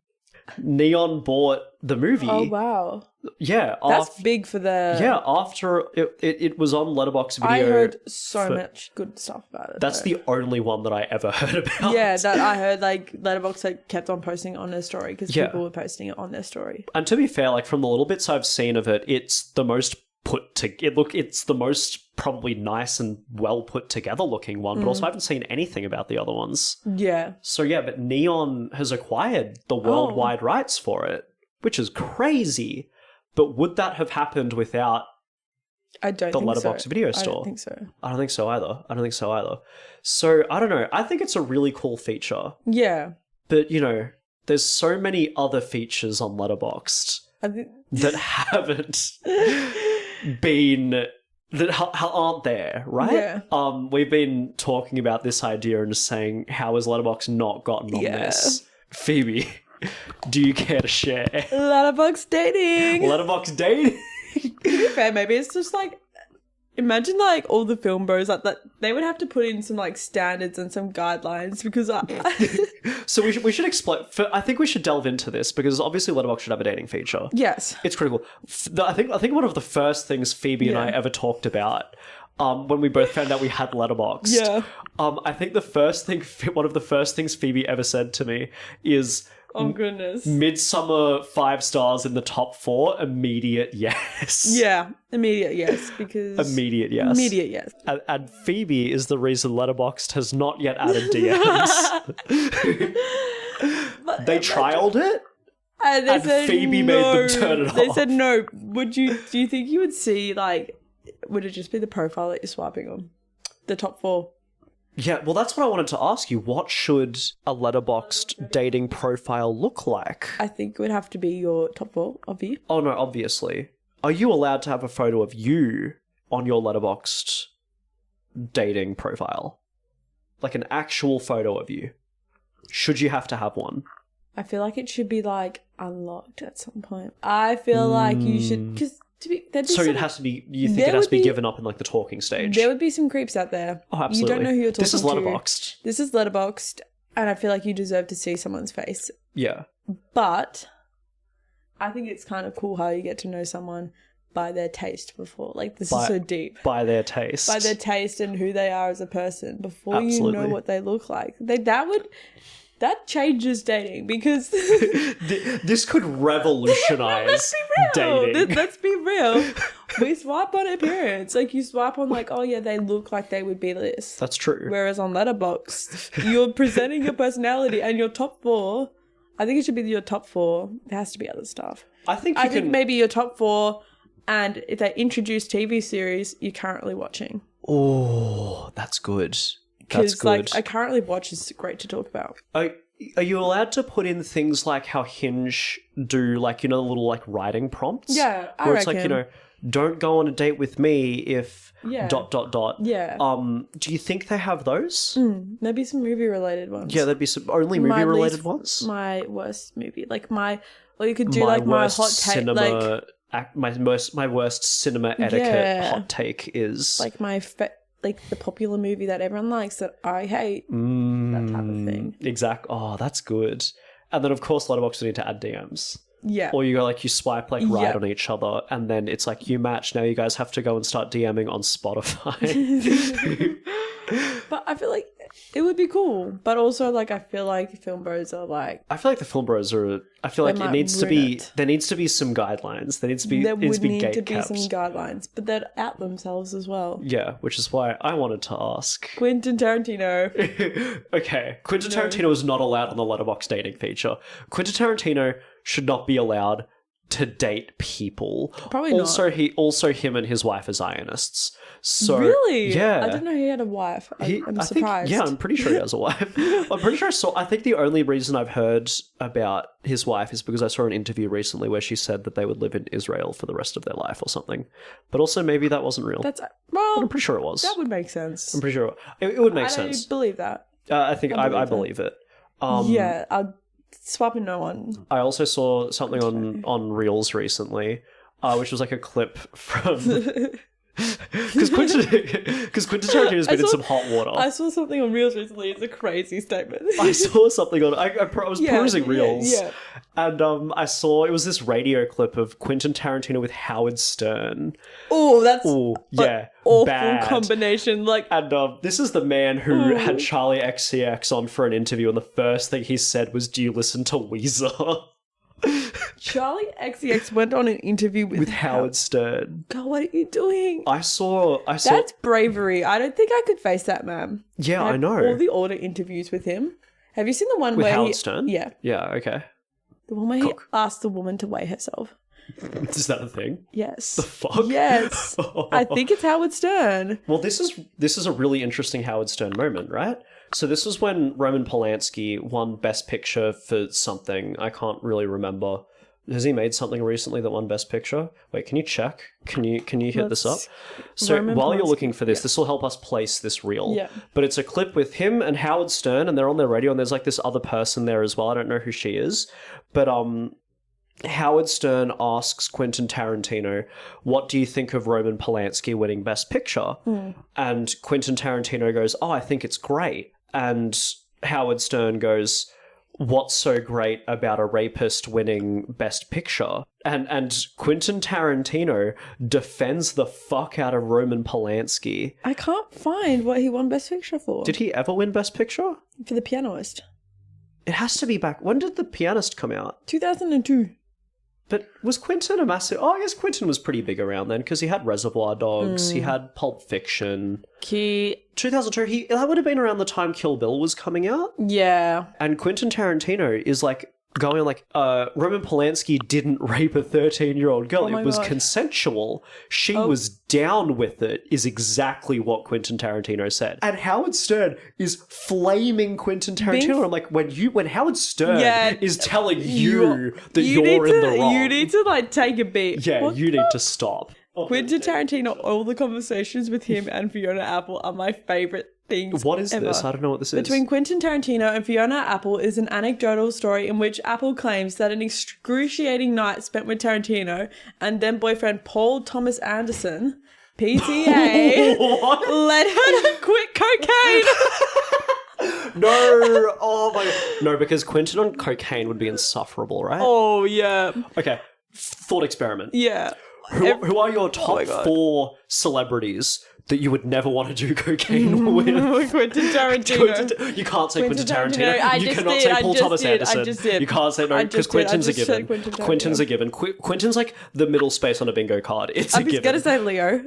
Speaker 1: Neon bought the movie.
Speaker 2: Oh, wow.
Speaker 1: Yeah.
Speaker 2: That's big for the...
Speaker 1: Yeah, after it was on Letterboxd Video.
Speaker 2: I heard so much good stuff about it.
Speaker 1: That's the only one that I ever heard about.
Speaker 2: Yeah, that I heard, like, Letterboxd like, kept on posting it on their story because people were posting it on their story.
Speaker 1: And to be fair, like, from the little bits I've seen of it, it's the most it's the most probably nice and well put together looking one, but also I haven't seen anything about the other ones.
Speaker 2: Yeah.
Speaker 1: So yeah, but Neon has acquired the worldwide rights for it, which is crazy. But would that have happened without the Letterboxd video store?
Speaker 2: I don't think so.
Speaker 1: I don't think so either. So I don't know. I think it's a really cool feature.
Speaker 2: Yeah.
Speaker 1: But you know, there's so many other features on Letterboxd that haven't aren't there, right?
Speaker 2: Yeah.
Speaker 1: We've been talking about this idea and saying, how has Letterboxd not gotten on this? Phoebe, do you care to share?
Speaker 2: Letterboxd dating.
Speaker 1: Letterboxd dating.
Speaker 2: To be fair, maybe it's just like, imagine like all the film bros like that. They would have to put in some like standards and some guidelines because
Speaker 1: So we should explain. I think we should delve into this because obviously Letterboxd should have a dating feature.
Speaker 2: Yes,
Speaker 1: it's critical. I think one of the first things Phoebe and I ever talked about when we both found out we had Letterboxd.
Speaker 2: Yeah.
Speaker 1: I think one of the first things Phoebe ever said to me is,
Speaker 2: oh goodness,
Speaker 1: Midsummer 5 stars in the top 4. Immediate yes.
Speaker 2: Yeah, immediate yes because
Speaker 1: immediate yes. And Phoebe is the reason Letterboxd has not yet added DMs. They trialed it.
Speaker 2: And Phoebe made them turn it off. They said no. Do you think you would see, like, would it just be the profile that you're swiping on? The top 4?
Speaker 1: Yeah, well, that's what I wanted to ask you. What should a Letterboxd dating profile look like?
Speaker 2: I think it would have to be your top 4 of you.
Speaker 1: Oh, no, obviously. Are you allowed to have a photo of you on your Letterboxd dating profile? Like an actual photo of you? Should you have to have one?
Speaker 2: I feel like it should be, like, unlocked at some point. I feel like you should... Because
Speaker 1: it has to be... You think it has to be given up in, like, the talking stage?
Speaker 2: There would be some creeps out there.
Speaker 1: Oh, absolutely.
Speaker 2: You don't know who you're talking to.
Speaker 1: This is Letterboxd.
Speaker 2: This is Letterboxd, and I feel like you deserve to see someone's face.
Speaker 1: Yeah.
Speaker 2: But I think it's kind of cool how you get to know someone by their taste before. Like, this is so deep.
Speaker 1: By their taste.
Speaker 2: By their taste and who they are as a person before
Speaker 1: Absolutely.
Speaker 2: you know what they look like. That changes dating because...
Speaker 1: This could revolutionize
Speaker 2: let's be real.
Speaker 1: dating.
Speaker 2: Let's be real. We swipe on appearance. Like, you swipe on, like, oh, yeah, they look like they would be this.
Speaker 1: That's true.
Speaker 2: Whereas on Letterboxd, you're presenting your personality and your top 4... I think it should be your top 4. There has to be other stuff.
Speaker 1: I think
Speaker 2: maybe your top 4, and if they introduce TV series you're currently watching.
Speaker 1: Oh, that's good. That's
Speaker 2: Because,
Speaker 1: good.
Speaker 2: like, I currently watch is great to talk about.
Speaker 1: Are you allowed to put in things like how Hinge do, like, you know, little, like, writing prompts?
Speaker 2: Yeah, I
Speaker 1: where it's
Speaker 2: reckon.
Speaker 1: like, you know, don't go on a date with me if ...
Speaker 2: Yeah. ...
Speaker 1: Yeah. Do you think they have those?
Speaker 2: Maybe some movie-related ones.
Speaker 1: Yeah, there'd be some only movie-related ones.
Speaker 2: My worst movie. Like, or you could do, like, my hot take.
Speaker 1: Cinema,
Speaker 2: like,
Speaker 1: my worst cinema etiquette hot take is...
Speaker 2: like, like, the popular movie that everyone likes that I hate. That type of thing.
Speaker 1: Exactly. Oh, that's good. And then, of course, Letterboxd need to add DMs.
Speaker 2: Yeah.
Speaker 1: Or you go, like, you swipe, like, right on each other, and then it's like, you match, now you guys have to go and start DMing on Spotify.
Speaker 2: But I feel like it would be cool. But also, like, I feel like film bros are like...
Speaker 1: I feel like the film bros are... I feel like it needs to be... There needs to be some guidelines. There needs to be
Speaker 2: There would need
Speaker 1: gate
Speaker 2: to be
Speaker 1: caps.
Speaker 2: some guidelines. But they'd out themselves as well.
Speaker 1: Yeah, which is why I wanted to ask...
Speaker 2: Quentin Tarantino.
Speaker 1: Okay, Quentin Tarantino is not allowed on the Letterboxd dating feature. Quentin Tarantino should not be allowed to date people.
Speaker 2: Probably not.
Speaker 1: Also him and his wife are Zionists. So
Speaker 2: really?
Speaker 1: Yeah.
Speaker 2: I didn't know he had a wife. I'm surprised.
Speaker 1: I'm pretty sure he has a wife. I'm pretty sure I think the only reason I've heard about his wife is because I saw an interview recently where she said that they would live in Israel for the rest of their life or something. But also maybe that wasn't real. But I'm pretty sure it was.
Speaker 2: That would make sense.
Speaker 1: I'm pretty sure it would make sense.
Speaker 2: I believe that.
Speaker 1: I believe it.
Speaker 2: Yeah, I'll swap in no one.
Speaker 1: I also saw something on Reels recently, which was like a clip from... Because Quentin Tarantino's been in some hot water.
Speaker 2: I saw something on Reels recently. It's a crazy statement.
Speaker 1: I saw something on... I was perusing Reels.
Speaker 2: Yeah.
Speaker 1: And I saw... It was this radio clip of Quentin Tarantino with Howard Stern.
Speaker 2: Oh, that's...
Speaker 1: yeah.
Speaker 2: Awful
Speaker 1: bad
Speaker 2: combination. Like...
Speaker 1: And this is the man who had Charlie XCX on for an interview, and the first thing he said was, "Do you listen to Weezer?"
Speaker 2: Charlie XCX went on an interview with
Speaker 1: Howard Stern.
Speaker 2: God, what are you doing?
Speaker 1: I saw.
Speaker 2: That's bravery. I don't think I could face that man.
Speaker 1: Yeah, I know.
Speaker 2: All the audit interviews with him. Have you seen the one
Speaker 1: with
Speaker 2: where
Speaker 1: Howard Stern?
Speaker 2: Yeah.
Speaker 1: Yeah. Okay.
Speaker 2: The one where he asked the woman to weigh herself.
Speaker 1: Is that a thing?
Speaker 2: Yes.
Speaker 1: The fuck?
Speaker 2: Yes. I think it's Howard Stern.
Speaker 1: Well, this is a really interesting Howard Stern moment, right? So this was when Roman Polanski won Best Picture for something. I can't really remember. Has he made something recently that won Best Picture? Wait, can you check? Can you hit this up? So while you're looking for this, this will help us place this reel.
Speaker 2: Yeah.
Speaker 1: But it's a clip with him and Howard Stern, and they're on their radio, and there's like this other person there as well. I don't know who she is, but Howard Stern asks Quentin Tarantino, "What do you think of Roman Polanski winning Best Picture?" And Quentin Tarantino goes, "Oh, I think it's great." And Howard Stern goes, "What's so great about a rapist winning Best Picture?" And Quentin Tarantino defends the fuck out of Roman Polanski.
Speaker 2: I can't find what he won Best Picture for.
Speaker 1: Did he ever win Best Picture?
Speaker 2: For The Pianist.
Speaker 1: It has to be back... When did The Pianist come out?
Speaker 2: 2002.
Speaker 1: But was Quentin a massive... Oh, I guess Quentin was pretty big around then, because he had Reservoir Dogs, he had Pulp Fiction. 2002, that would have been around the time Kill Bill was coming out.
Speaker 2: Yeah.
Speaker 1: And Quentin Tarantino is like going like, Roman Polanski didn't rape a 13-year-old girl. It was consensual. She was down with it, is exactly what Quentin Tarantino said. And Howard Stern is flaming Quentin Tarantino. I'm like, when Howard Stern is telling you that you're in the wrong.
Speaker 2: You need to like take a beat.
Speaker 1: Yeah, you need to stop.
Speaker 2: Quentin Tarantino, all the conversations with him and Fiona Apple are my favourite things.
Speaker 1: What is
Speaker 2: ever.
Speaker 1: this? I don't know what this is.
Speaker 2: Between Quentin Tarantino and Fiona Apple is an anecdotal story in which Apple claims that an excruciating night spent with Tarantino and then boyfriend Paul Thomas Anderson, PTA, led her to quit cocaine.
Speaker 1: No, oh my... No, because Quentin on cocaine would be insufferable, right?
Speaker 2: Oh, yeah.
Speaker 1: Okay, thought experiment.
Speaker 2: Yeah.
Speaker 1: Who are your top 4 celebrities that you would never want to do cocaine with?
Speaker 2: Quentin Tarantino.
Speaker 1: You can't say Quentin Tarantino.
Speaker 2: I
Speaker 1: You
Speaker 2: just
Speaker 1: cannot
Speaker 2: did,
Speaker 1: say
Speaker 2: I
Speaker 1: Paul
Speaker 2: just
Speaker 1: Thomas
Speaker 2: did,
Speaker 1: Anderson.
Speaker 2: I just did.
Speaker 1: You can't say no because Quentin's a given. Quentin's a given. Quentin's like the middle space on a bingo card. It's a given.
Speaker 2: I was going to say Leo.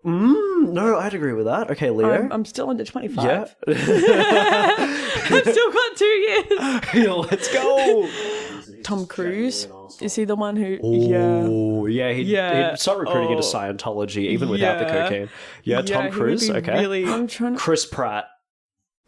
Speaker 1: No, I'd agree with that. Okay, Leo.
Speaker 2: I'm still under 25.
Speaker 1: Yeah.
Speaker 2: I've still got 2 years.
Speaker 1: Yeah, let's go.
Speaker 2: Tom Cruise. Is he the one who...
Speaker 1: Oh, yeah. He'd start recruiting into Scientology even without the cocaine. Yeah, Tom Cruise. Okay.
Speaker 2: Really, I'm trying to...
Speaker 1: Chris Pratt.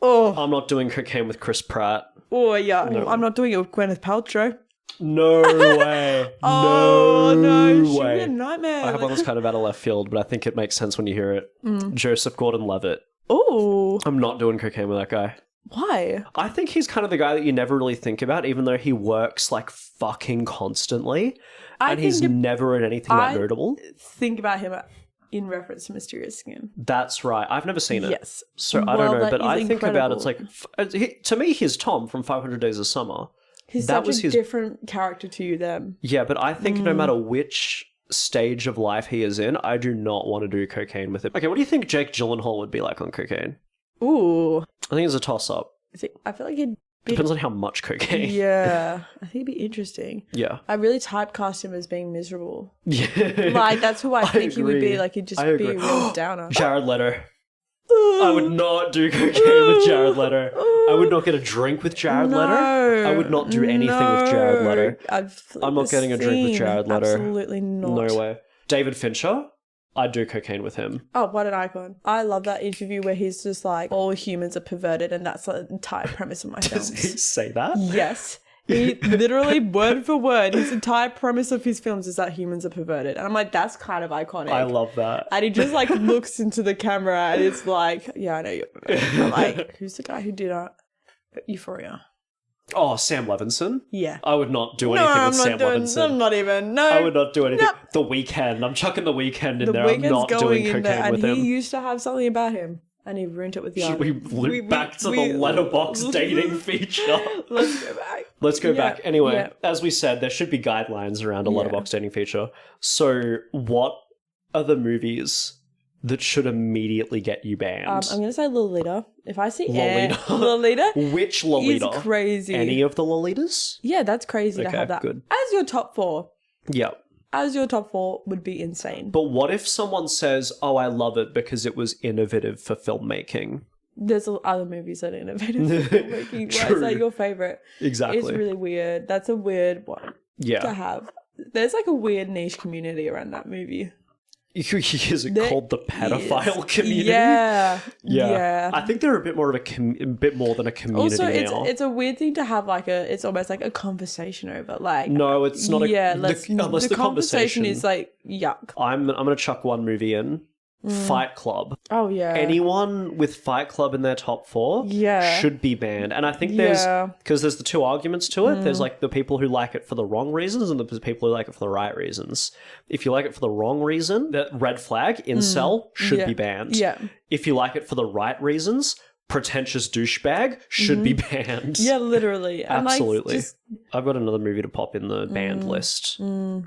Speaker 2: Oh.
Speaker 1: I'm not doing cocaine with Chris Pratt.
Speaker 2: Oh, yeah. No. I'm not doing it with Gwyneth Paltrow.
Speaker 1: No way.
Speaker 2: No. She'd
Speaker 1: way.
Speaker 2: be a nightmare.
Speaker 1: I have one that's kind of out of left field, but I think it makes sense when you hear it. Joseph Gordon-Levitt.
Speaker 2: Oh.
Speaker 1: I'm not doing cocaine with that guy.
Speaker 2: Why?
Speaker 1: I think he's kind of the guy that you never really think about, even though he works like fucking constantly. And he's never in anything that notable.
Speaker 2: Think about him in reference to Mysterious Skin.
Speaker 1: That's right. I've never seen it.
Speaker 2: Yes.
Speaker 1: So I don't know, but I think about it, it's like, to me, he's Tom from 500 Days of Summer.
Speaker 2: He's such a different character to you then.
Speaker 1: Yeah, but I think no matter which stage of life he is in, I do not want to do cocaine with him. Okay, what do you think Jake Gyllenhaal would be like on cocaine?
Speaker 2: Ooh.
Speaker 1: I think it's a toss-up.
Speaker 2: I feel like it'd be...
Speaker 1: Depends on how much cocaine.
Speaker 2: Yeah. I think it'd be interesting.
Speaker 1: Yeah.
Speaker 2: I really typecast him as being miserable.
Speaker 1: Yeah.
Speaker 2: Like, that's who I think he would be. Like, he'd just be a real downer.
Speaker 1: Jared Leto. I would not do cocaine with Jared Leto. I would not get a drink with Jared Leto. I would not do anything with Jared Leto. I'm not getting a drink with Jared Leto.
Speaker 2: Absolutely not.
Speaker 1: No way. David Fincher, I'd do cocaine with him.
Speaker 2: Oh, what an icon. I love that interview where he's just like, all humans are perverted, and that's the entire premise of my films.
Speaker 1: Does he say that?
Speaker 2: Yes. He literally, word for word, his entire premise of his films is that humans are perverted. And I'm like, that's kind of iconic.
Speaker 1: I love that.
Speaker 2: And he just like looks into the camera and it's like, yeah, I know you're perverted. I'm like, who's the guy who did Euphoria?
Speaker 1: Oh, Sam Levinson?
Speaker 2: Yeah.
Speaker 1: I would not do anything with Sam Levinson.
Speaker 2: I'm not even. No.
Speaker 1: I would not do anything.
Speaker 2: Nope.
Speaker 1: The Weeknd. I'm chucking The Weeknd in
Speaker 2: The
Speaker 1: there.
Speaker 2: Weeknd's
Speaker 1: I'm not doing cocaine with him.
Speaker 2: And he used to have something about him. And he ruined it with the
Speaker 1: Should we loop back to the Letterboxd Dating Feature?
Speaker 2: Let's go back.
Speaker 1: Let's go back. Anyway, as we said, there should be guidelines around a Letterboxd Dating Feature. So what are the movies that should immediately get you banned?
Speaker 2: I'm going to say Lolita. If I see
Speaker 1: Lolita.
Speaker 2: Lolita.
Speaker 1: Which Lolita?
Speaker 2: Is crazy.
Speaker 1: Any of the Lolitas?
Speaker 2: Yeah, that's crazy to have that.
Speaker 1: Good.
Speaker 2: As your top 4.
Speaker 1: Yep.
Speaker 2: As your top 4 would be insane.
Speaker 1: But what if someone says, oh, I love it because it was innovative for filmmaking?
Speaker 2: There's other movies that are innovative for filmmaking. Why is that your favourite?
Speaker 1: Exactly.
Speaker 2: It's really weird. That's a weird one to have. There's like a weird niche community around that movie.
Speaker 1: Is it called the pedophile community?
Speaker 2: Yeah.
Speaker 1: I think they're a bit more of a bit more than a community
Speaker 2: also,
Speaker 1: now.
Speaker 2: it's a weird thing to have it's almost like a conversation over. Like,
Speaker 1: no, it's not.
Speaker 2: Unless the conversation is like yuck.
Speaker 1: I'm gonna chuck one movie in. Fight Club.
Speaker 2: Oh yeah.
Speaker 1: Anyone with Fight Club in their top 4 should be banned. And I think there's the two arguments to it. There's like the people who like it for the wrong reasons and the people who like it for the right reasons. If you like it for the wrong reason, that red flag, incel, should be banned.
Speaker 2: Yeah.
Speaker 1: If you like it for the right reasons, pretentious douchebag should be banned.
Speaker 2: Yeah, literally.
Speaker 1: Absolutely. I've got another movie to pop in the banned list.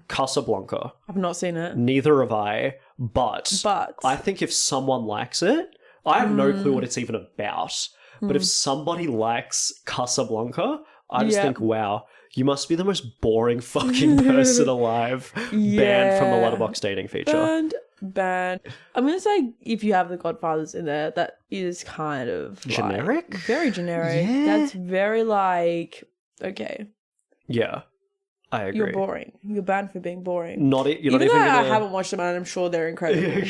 Speaker 1: Casablanca.
Speaker 2: I've not seen it.
Speaker 1: Neither have I, but I think if someone likes it, I have no clue what it's even about. But if somebody likes Casablanca, I just think, wow, you must be the most boring fucking person alive. Banned from the Letterboxd Dating Feature.
Speaker 2: Banned. I'm going to say if you have The Godfathers in there, that is kind of
Speaker 1: generic?
Speaker 2: Very generic.
Speaker 1: Yeah.
Speaker 2: That's very like, okay.
Speaker 1: Yeah, I agree.
Speaker 2: You're boring. You're banned for being boring.
Speaker 1: You're not even
Speaker 2: I haven't watched them and I'm sure they're incredible.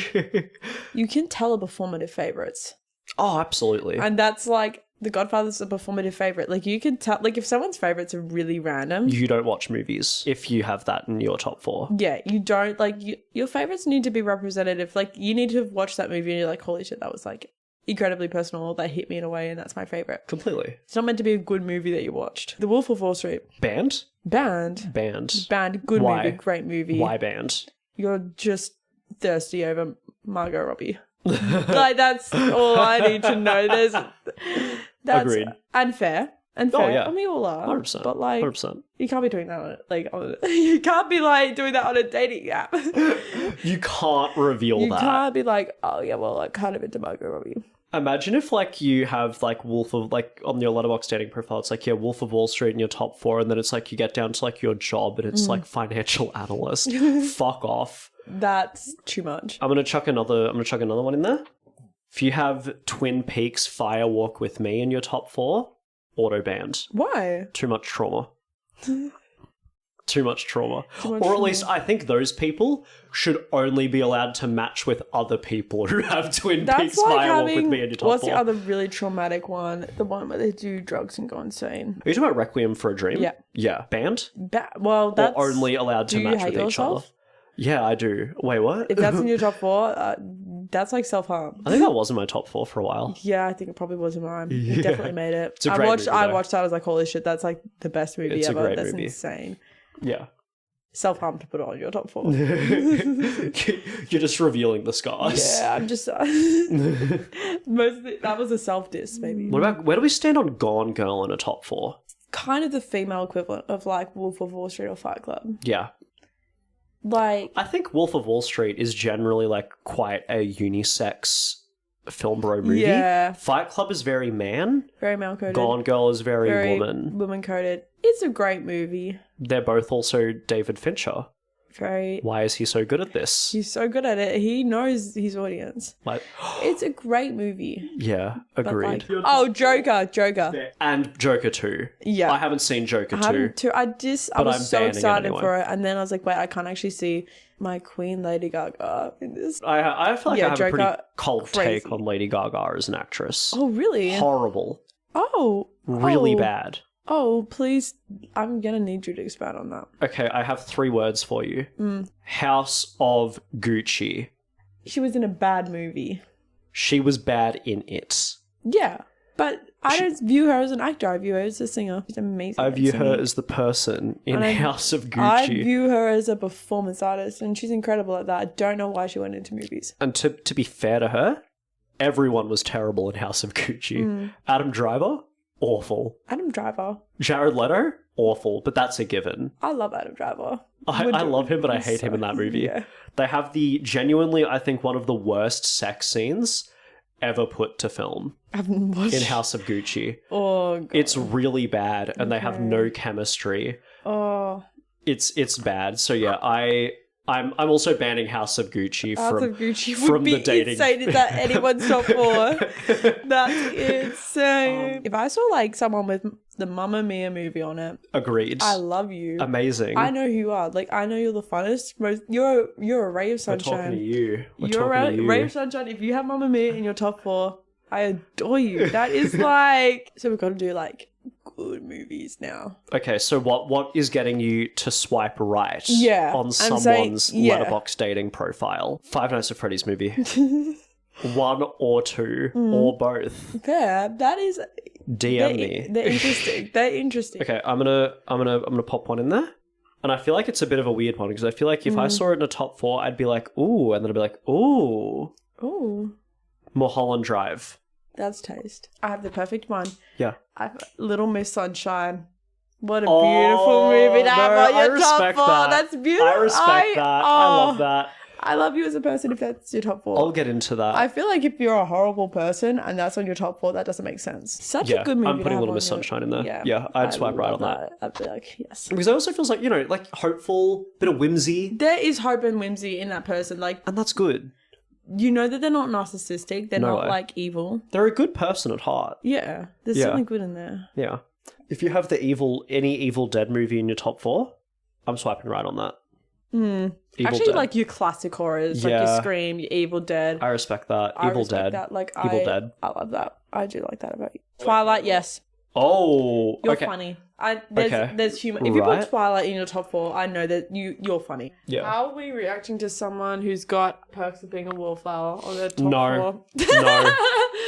Speaker 2: You can tell a performative favourites.
Speaker 1: Oh, absolutely.
Speaker 2: And that's like, The Godfather's a performative favourite. Like, you can tell, like, if someone's favourites are really random.
Speaker 1: You don't watch movies if you have that in your top 4.
Speaker 2: Yeah, you don't, like, your favourites need to be representative. Like, you need to have watched that movie and you're like, holy shit, that was, like, incredibly personal. That hit me in a way and that's my favourite.
Speaker 1: Completely.
Speaker 2: It's not meant to be a good movie that you watched. The Wolf of Wall Street.
Speaker 1: Banned. Good
Speaker 2: movie, great movie.
Speaker 1: Why banned?
Speaker 2: You're just thirsty over Margot Robbie. Like, that's all I need to know. That's
Speaker 1: Agreed.
Speaker 2: unfair. And
Speaker 1: Oh,
Speaker 2: fair.
Speaker 1: yeah.
Speaker 2: I mean, we all are.
Speaker 1: 100%.
Speaker 2: But like,
Speaker 1: 100%.
Speaker 2: you can't be doing that you can't be like doing that on a dating app.
Speaker 1: You can't reveal
Speaker 2: You
Speaker 1: that.
Speaker 2: can't be like, oh yeah, well, like kind of into Margot Robbie.
Speaker 1: Imagine if like you have like Wolf of like on your Letterboxd dating profile, it's like Wolf of Wall Street in your top 4, and then it's like you get down to like your job and it's like financial analyst. Fuck off.
Speaker 2: That's too much.
Speaker 1: I'm gonna chuck another one in there. If you have Twin Peaks Fire Walk with Me in your top 4, auto banned.
Speaker 2: Why?
Speaker 1: Too much trauma. Too much trauma.
Speaker 2: Too much
Speaker 1: Or at least I think those people should only be allowed to match with other people who have Twin Peaks Fire Walk with Me in your top 4.
Speaker 2: What's the other really traumatic one? The one where they do drugs and go insane.
Speaker 1: Are you talking about Requiem for a Dream?
Speaker 2: Yeah.
Speaker 1: Yeah. Banned?
Speaker 2: Well, that's...
Speaker 1: Or only allowed to
Speaker 2: do you
Speaker 1: match
Speaker 2: hate
Speaker 1: with each other?
Speaker 2: yourself?
Speaker 1: Yeah, I do. Wait, what?
Speaker 2: If that's in your top 4, that's like self-harm.
Speaker 1: I think that was in my top 4 for a while.
Speaker 2: Yeah, I think it probably was in mine.
Speaker 1: Yeah.
Speaker 2: It definitely made it.
Speaker 1: It's a great movie,
Speaker 2: I
Speaker 1: though.
Speaker 2: watched that, I was like, holy shit, that's like the best movie
Speaker 1: It's a
Speaker 2: ever.
Speaker 1: great
Speaker 2: That's
Speaker 1: movie.
Speaker 2: insane.
Speaker 1: Yeah.
Speaker 2: Self-harm to put on your top 4.
Speaker 1: You're just revealing the scars.
Speaker 2: Yeah, I'm just... that was a self-diss, maybe.
Speaker 1: What about, where do we stand on Gone Girl in a top 4?
Speaker 2: Kind of the female equivalent of like Wolf of Wall Street or Fight Club.
Speaker 1: Yeah.
Speaker 2: Like...
Speaker 1: I think Wolf of Wall Street is generally like quite a unisex film bro movie.
Speaker 2: Yeah.
Speaker 1: Fight Club is very man.
Speaker 2: Very male-coded.
Speaker 1: Gone Girl is very woman.
Speaker 2: Woman-coded. It's a great movie.
Speaker 1: They're both also David Fincher.
Speaker 2: Very...
Speaker 1: Why is he so good at this?
Speaker 2: He's so good at it. He knows his audience.
Speaker 1: Like,
Speaker 2: It's a great movie.
Speaker 1: yeah,
Speaker 2: But,
Speaker 1: agreed.
Speaker 2: like- oh, Joker.
Speaker 1: And Joker 2.
Speaker 2: Yeah.
Speaker 1: I haven't seen Joker 2.
Speaker 2: I
Speaker 1: But
Speaker 2: was
Speaker 1: I'm
Speaker 2: so
Speaker 1: banning it
Speaker 2: excited
Speaker 1: anyway.
Speaker 2: for it, and then I was like, wait, I can't actually see my queen Lady Gaga in this.
Speaker 1: I feel like
Speaker 2: Yeah,
Speaker 1: I have a pretty
Speaker 2: Joker,
Speaker 1: cold
Speaker 2: crazy.
Speaker 1: take on Lady Gaga as an actress.
Speaker 2: Oh, really?
Speaker 1: Horrible.
Speaker 2: Oh.
Speaker 1: Really
Speaker 2: oh.
Speaker 1: bad.
Speaker 2: Oh, please. I'm gonna need you to expand on that.
Speaker 1: Okay, I have 3 words for you.
Speaker 2: Mm.
Speaker 1: House of Gucci.
Speaker 2: She was in a bad movie.
Speaker 1: She was bad in it.
Speaker 2: Yeah, but I don't view her as an actor. I view her as a singer. She's amazing.
Speaker 1: I
Speaker 2: at
Speaker 1: view her
Speaker 2: singing.
Speaker 1: as the person in
Speaker 2: And
Speaker 1: House of
Speaker 2: I
Speaker 1: Gucci.
Speaker 2: view her as a performance artist, and she's incredible at that. I don't know why she went into movies.
Speaker 1: And to be fair to her, everyone was terrible in House of Gucci.
Speaker 2: Mm.
Speaker 1: Adam Driver, awful.
Speaker 2: Adam Driver.
Speaker 1: Jared Leto, awful, but that's a given.
Speaker 2: I love Adam Driver.
Speaker 1: I love him, but I hate him in that movie.
Speaker 2: Yeah.
Speaker 1: They have the genuinely, I think, one of the worst sex scenes ever put to film
Speaker 2: I haven't watched.
Speaker 1: in House of Gucci.
Speaker 2: Oh, God.
Speaker 1: It's really bad, and they have
Speaker 2: Okay.
Speaker 1: no chemistry.
Speaker 2: Oh,
Speaker 1: It's bad. So yeah, I'm also banning House of Gucci
Speaker 2: House
Speaker 1: from
Speaker 2: of Gucci
Speaker 1: from
Speaker 2: would be
Speaker 1: the dating.
Speaker 2: insane. Is that anyone's top 4? That's insane. If I saw like someone with the Mamma Mia movie on it,
Speaker 1: Agreed.
Speaker 2: I love you.
Speaker 1: Amazing.
Speaker 2: I know who you are. Like I know you're the funnest. You're a ray of
Speaker 1: We're talking to
Speaker 2: sunshine.
Speaker 1: you. We're
Speaker 2: You're
Speaker 1: talking to
Speaker 2: a
Speaker 1: you.
Speaker 2: ray of sunshine. If you have Mamma Mia in your top 4, I adore you. That is like... So we've got to do like good movies now.
Speaker 1: Okay, so what is getting you to swipe right
Speaker 2: Yeah,
Speaker 1: on
Speaker 2: I'm saying-
Speaker 1: someone's
Speaker 2: yeah.
Speaker 1: Letterboxd dating profile? Five Nights at Freddy's movie. 1 or 2
Speaker 2: Mm.
Speaker 1: or both.
Speaker 2: Fair. That is...
Speaker 1: DM me.
Speaker 2: They're interesting. They're interesting.
Speaker 1: Okay, I'm gonna pop one in there. And I feel like it's a bit of a weird one because I feel like if I saw it in a top 4, I'd be like, ooh, and then I'd be like, ooh.
Speaker 2: Oh,
Speaker 1: Mulholland Drive.
Speaker 2: that's taste. I have the perfect one.
Speaker 1: Yeah.
Speaker 2: I have Little Miss Sunshine. What a
Speaker 1: Oh,
Speaker 2: beautiful movie to have
Speaker 1: no,
Speaker 2: on
Speaker 1: I
Speaker 2: your top
Speaker 1: respect
Speaker 2: 4.
Speaker 1: that.
Speaker 2: That's beautiful.
Speaker 1: I respect that. I love that.
Speaker 2: I love you as a person if that's your top 4.
Speaker 1: I'll get into that.
Speaker 2: I feel like if you're a horrible person and that's on your top 4, that doesn't make sense. Such
Speaker 1: Yeah,
Speaker 2: a good movie.
Speaker 1: I'm putting
Speaker 2: to have
Speaker 1: Little
Speaker 2: on
Speaker 1: Miss
Speaker 2: your-
Speaker 1: Sunshine in there. Yeah, I'd swipe right on
Speaker 2: love I'd be like, yes.
Speaker 1: Because it also feels like, like hopeful, bit of whimsy,
Speaker 2: There is hope and whimsy in that person. Like,
Speaker 1: and that's good.
Speaker 2: you know that they're not narcissistic. They're
Speaker 1: No
Speaker 2: not
Speaker 1: way.
Speaker 2: like evil.
Speaker 1: They're a good person at heart.
Speaker 2: Yeah, there's
Speaker 1: Yeah.
Speaker 2: something good in there.
Speaker 1: Yeah. If you have any Evil Dead movie in your top 4, I'm swiping right on that. Evil
Speaker 2: Actually,
Speaker 1: Dead.
Speaker 2: like your classic horrors, like
Speaker 1: Yeah.
Speaker 2: your Scream, your Evil Dead.
Speaker 1: I respect that.
Speaker 2: I
Speaker 1: Evil
Speaker 2: respect
Speaker 1: Dead.
Speaker 2: that. Like,
Speaker 1: Evil Dead.
Speaker 2: I love that. I do like that about you. Twilight, yes.
Speaker 1: Oh,
Speaker 2: You're
Speaker 1: okay.
Speaker 2: funny.
Speaker 1: Okay.
Speaker 2: There's humor. If you
Speaker 1: Right.
Speaker 2: put Twilight in your top 4, I know that you're funny.
Speaker 1: Yeah.
Speaker 2: How are we reacting to someone who's got Perks of Being a Wallflower on their top
Speaker 1: No.
Speaker 2: 4?
Speaker 1: No.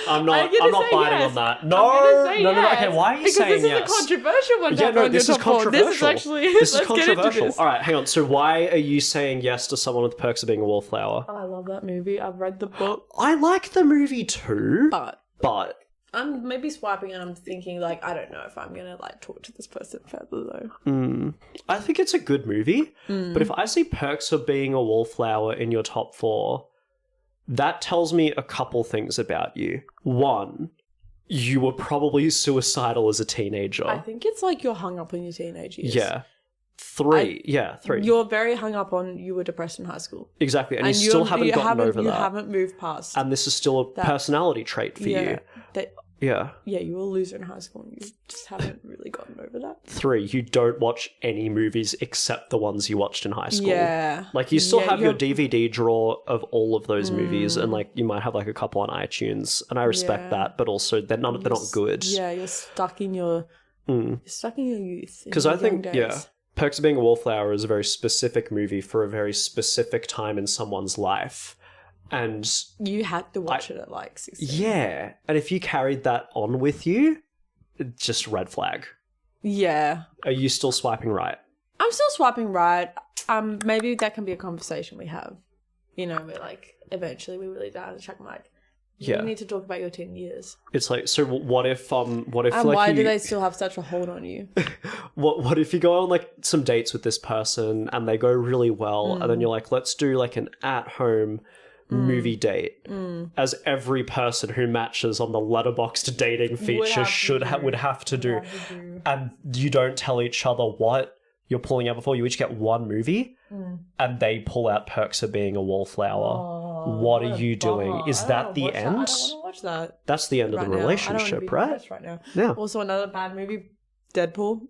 Speaker 1: I'm not biting
Speaker 2: yes.
Speaker 1: on that.
Speaker 2: I'm
Speaker 1: No.
Speaker 2: gonna say
Speaker 1: No.
Speaker 2: yes.
Speaker 1: Okay, why are you
Speaker 2: because
Speaker 1: saying
Speaker 2: this
Speaker 1: yes?
Speaker 2: is a controversial one. to
Speaker 1: Yeah,
Speaker 2: have
Speaker 1: no,
Speaker 2: on
Speaker 1: this
Speaker 2: your
Speaker 1: is
Speaker 2: top 4.
Speaker 1: controversial.
Speaker 2: This is actually.
Speaker 1: This is
Speaker 2: let's get into
Speaker 1: controversial.
Speaker 2: this.
Speaker 1: All right, hang on. So why are you saying yes to someone with Perks of Being a Wallflower?
Speaker 2: I love that movie. I've read the book.
Speaker 1: I like the movie too,
Speaker 2: But
Speaker 1: but
Speaker 2: I'm maybe swiping and I'm thinking, like, I don't know if I'm going to, like, talk to this person further, though.
Speaker 1: I think it's a good movie, but if I see Perks of Being a Wallflower in your top 4, that tells me a couple things about you. One, you were probably suicidal as a teenager.
Speaker 2: I think it's like you're hung up on your teenage years.
Speaker 1: Yeah. 3.
Speaker 2: You're very hung up on you were depressed in high school.
Speaker 1: Exactly, and you still haven't gotten over that.
Speaker 2: You haven't moved past.
Speaker 1: And this is still a personality trait for you. Yeah,
Speaker 2: you were a loser in high school and you just haven't really gotten over that.
Speaker 1: 3, you don't watch any movies except the ones you watched in high school.
Speaker 2: Yeah.
Speaker 1: Like, you still have your DVD drawer of all of those movies, and, like, you might have, like, a couple on iTunes, and I respect that, but also they're not good.
Speaker 2: Yeah, you're stuck in your... You're stuck in your youth.
Speaker 1: Because I think, Perks of Being a Wallflower is a very specific movie for a very specific time in someone's life. And
Speaker 2: you had to watch it at like 16.
Speaker 1: Yeah. And if you carried that on with you, just red flag.
Speaker 2: Yeah.
Speaker 1: Are you still swiping right?
Speaker 2: I'm still swiping right. Maybe that can be a conversation we have. You know, we're like, eventually we really down the track. I'm like, you need to talk about your teen years.
Speaker 1: It's like, so what if
Speaker 2: and
Speaker 1: like,
Speaker 2: why do they still have such a hold on you?
Speaker 1: What if you go on like some dates with this person and they go really well, and then you're like, let's do like an at-home movie date, as every person who matches on the Letterboxd Dating Feature would have to do, and you don't tell each other what you're pulling out before. You each get one movie, and they pull out Perks of Being a Wallflower. What are you doing? Is that the end?
Speaker 2: I don't want to watch that.
Speaker 1: That's the end of the relationship, right?
Speaker 2: Right now.
Speaker 1: Yeah.
Speaker 2: Also, another bad movie, Deadpool.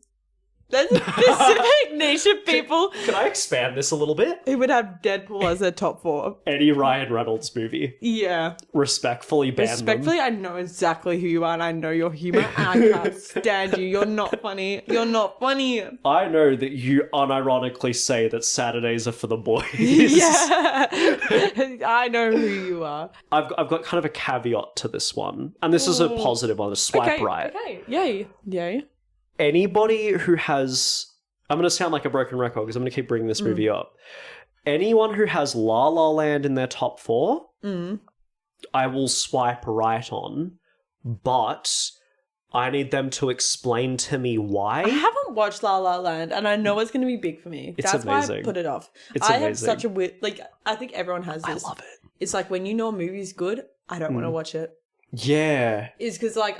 Speaker 2: There's a specific niche of people.
Speaker 1: Can I expand this a little bit?
Speaker 2: Who would have Deadpool as their top 4?
Speaker 1: Any Ryan Reynolds movie.
Speaker 2: Yeah.
Speaker 1: Respectfully ban
Speaker 2: Respectfully,
Speaker 1: them.
Speaker 2: I know exactly who you are and I know your humor and I can't stand you. You're not funny. You're not funny.
Speaker 1: I know that you unironically say that Saturdays are for the boys.
Speaker 2: Yeah. I know who you are.
Speaker 1: I've got kind of a caveat to this one. And this is a positive one, a swipe right.
Speaker 2: Okay. Yay.
Speaker 1: Anybody who has... I'm going to sound like a broken record because I'm going to keep bringing this movie up. Anyone who has La La Land in their top 4, I will swipe right on, but I need them to explain to me why.
Speaker 2: I haven't watched La La Land and I know it's going to be big for me. That's
Speaker 1: amazing.
Speaker 2: Why I put it off.
Speaker 1: It's
Speaker 2: I
Speaker 1: amazing.
Speaker 2: have such a weird... Like, I think everyone has this.
Speaker 1: I love it.
Speaker 2: It's like when you know a movie's good, I don't want to watch it.
Speaker 1: Yeah.
Speaker 2: It's because, like,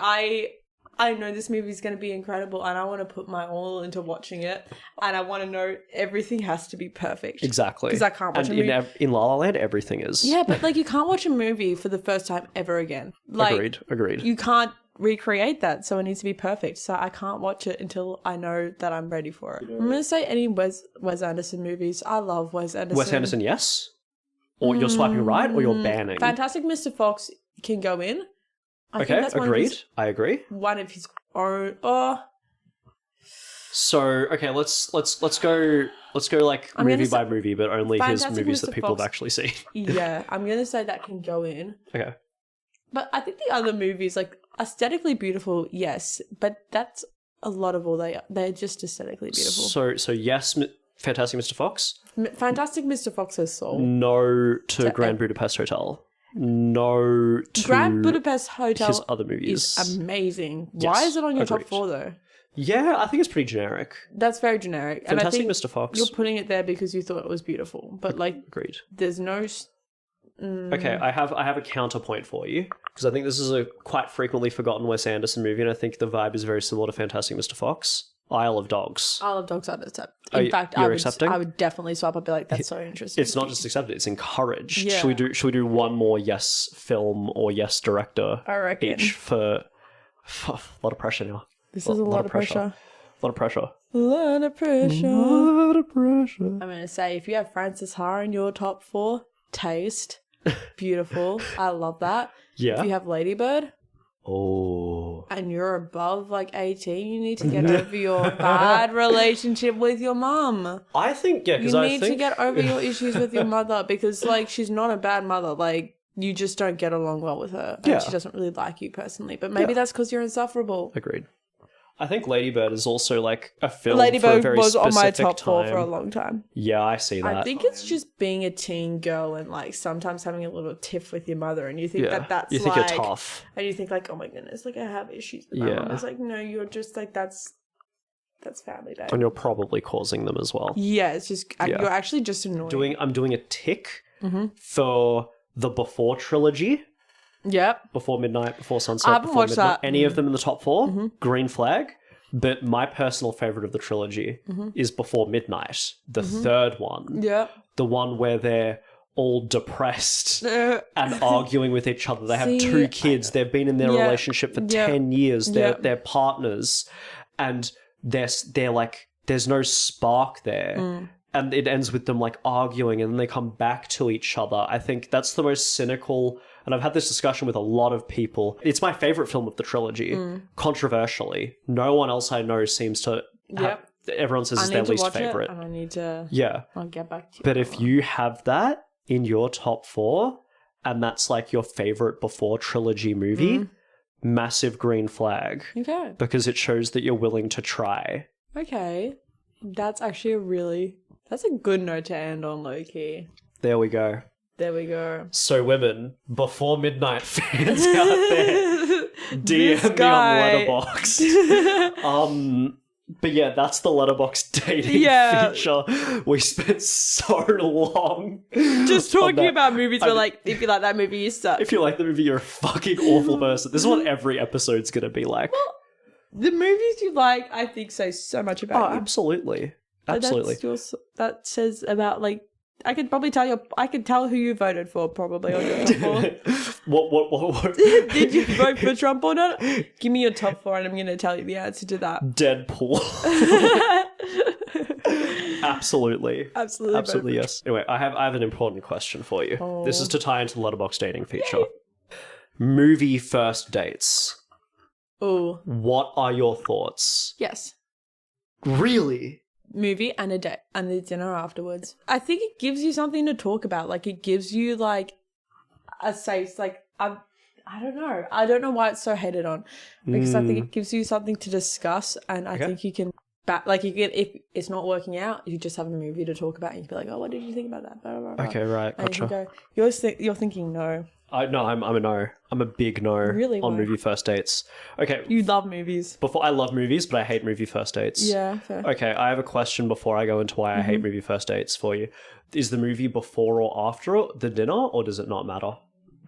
Speaker 2: I know this movie's going to be incredible and I want to put my all into watching it and I want to know everything has to be perfect.
Speaker 1: Exactly.
Speaker 2: Because I can't watch a movie.
Speaker 1: In La La Land, everything is.
Speaker 2: Yeah, but like you can't watch a movie for the first time ever again. Like,
Speaker 1: Agreed.
Speaker 2: You can't recreate that, so it needs to be perfect. So I can't watch it until I know that I'm ready for it. I'm going to say any Wes Anderson movies. I love Wes Anderson.
Speaker 1: Wes Anderson, yes? Or you're swiping right or you're banning?
Speaker 2: Fantastic Mr. Fox can go in. I think that's
Speaker 1: agreed. I agree.
Speaker 2: One of his own.
Speaker 1: So okay, let's go like movie by movie, but only his movies that people have actually seen.
Speaker 2: Yeah, I'm gonna say that can go in.
Speaker 1: Okay.
Speaker 2: But I think the other movies, like aesthetically beautiful, yes, but that's a lot of all they are. They're just aesthetically beautiful.
Speaker 1: So yes, Fantastic Mr. Fox.
Speaker 2: Fantastic Mr. Fox has soul.
Speaker 1: No to Grand Budapest Hotel. No to
Speaker 2: Grand Budapest Hotel.
Speaker 1: His other movies
Speaker 2: is amazing.
Speaker 1: Yes,
Speaker 2: why is it on your
Speaker 1: agreed.
Speaker 2: top 4 though?
Speaker 1: Yeah, I think it's pretty generic.
Speaker 2: That's very generic.
Speaker 1: Fantastic
Speaker 2: and I think
Speaker 1: Mr. Fox.
Speaker 2: You're putting it there because you thought it was beautiful, but like,
Speaker 1: agreed.
Speaker 2: There's no.
Speaker 1: Okay, I have a counterpoint for you because I think this is a quite frequently forgotten Wes Anderson movie, and I think the vibe is very similar to Fantastic Mr. Fox. Isle of Dogs.
Speaker 2: Isle of Dogs, I'd accept. In fact, I would definitely swap. I'd be like, that's so interesting.
Speaker 1: It's not just accepted; it's encouraged.
Speaker 2: Yeah.
Speaker 1: Should we do one more yes film or yes director?
Speaker 2: I reckon.
Speaker 1: Each for a lot of pressure now.
Speaker 2: This is a lot of pressure.
Speaker 1: A lot of pressure.
Speaker 2: A lot of pressure.
Speaker 1: A lot of pressure.
Speaker 2: I'm gonna say if you have Frances Ha in your top 4, taste, beautiful. I love that.
Speaker 1: Yeah.
Speaker 2: If you have Lady Bird.
Speaker 1: Oh.
Speaker 2: And you're above like 18, you need to get over your bad relationship with your mum.
Speaker 1: I think, yeah, because
Speaker 2: you need to get over your issues with your mother because like she's not a bad mother. Like you just don't get along well with her. And she doesn't really like you personally. But maybe that's because you're insufferable.
Speaker 1: Agreed. I think Lady Bird is also like a film
Speaker 2: Lady
Speaker 1: for a
Speaker 2: Bird
Speaker 1: very
Speaker 2: was on my
Speaker 1: specific
Speaker 2: top 4
Speaker 1: time.
Speaker 2: for a long time.
Speaker 1: Yeah, I see that.
Speaker 2: I think it's just being a teen girl and like sometimes having a little tiff with your mother, and you think that's
Speaker 1: you think
Speaker 2: like,
Speaker 1: you're tough.
Speaker 2: and you think like, oh my goodness, like I have issues with my mom. It's like, no, you're just like that's family, babe.
Speaker 1: And you're probably causing them as well.
Speaker 2: Yeah, it's just you're actually just annoying.
Speaker 1: I'm doing a tick for the Before trilogy.
Speaker 2: Yep.
Speaker 1: Before Midnight, Before Sunset,
Speaker 2: I haven't
Speaker 1: Before
Speaker 2: watched
Speaker 1: Midnight.
Speaker 2: that.
Speaker 1: Any of them in the top 4, green flag. But my personal favorite of the trilogy is Before Midnight, the third one.
Speaker 2: Yep.
Speaker 1: The one where they're all depressed and arguing with each other. They have 2 kids. They've been in their relationship for 10 years. They're partners. And they're like, there's no spark there. And it ends with them like arguing and then they come back to each other. I think that's the most cynical, and I've had this discussion with a lot of people. It's my favorite film of the trilogy, controversially. No one else I know seems to have, everyone says it's their least favorite.
Speaker 2: And I need to I'll get back to you.
Speaker 1: But if you have that in your top 4 and that's like your favorite Before trilogy movie, massive green flag.
Speaker 2: Okay.
Speaker 1: Because it shows that you're willing to try.
Speaker 2: Okay. That's actually that's a good note to end on, low-key.
Speaker 1: There we go.
Speaker 2: There we go.
Speaker 1: So women, Before Midnight fans out there, DM me on Letterboxd. But yeah, that's the Letterboxd dating feature. We spent so long
Speaker 2: just talking about movies where like, if you like that movie, you suck.
Speaker 1: If you like the movie, you're a fucking awful person. This is what every episode's gonna be like.
Speaker 2: Well, the movies you like, I think, say so much about you.
Speaker 1: Absolutely. Absolutely.
Speaker 2: That says about like, I could probably I could tell who you voted for probably on your top 4.
Speaker 1: What?
Speaker 2: Did you vote for Trump or not? Give me your top 4 and I'm going to tell you the answer to that.
Speaker 1: Deadpool. Absolutely.
Speaker 2: Absolutely,
Speaker 1: yes. Anyway, I have an important question for you. This is to tie into the Letterboxd dating feature. Yay. Movie first dates.
Speaker 2: Oh.
Speaker 1: What are your thoughts?
Speaker 2: Yes.
Speaker 1: Really?
Speaker 2: Movie and a date and a dinner afterwards. I think it gives you something to talk about. Like it gives you like a safe, like I don't know why it's so hated on, because I think it gives you something to discuss, and I think you can if it's not working out, you just have a movie to talk about and you can be like, oh, what did you think about that? Blah, blah, blah.
Speaker 1: Okay, right,
Speaker 2: and
Speaker 1: gotcha.
Speaker 2: you can go, you're thinking no.
Speaker 1: No, I'm a no. I'm a big no on movie first dates. Okay.
Speaker 2: You love movies.
Speaker 1: I love movies, but I hate movie first dates.
Speaker 2: Yeah, fair.
Speaker 1: Okay, I have a question before I go into why I hate movie first dates for you. Is the movie before or after the dinner, or does it not matter?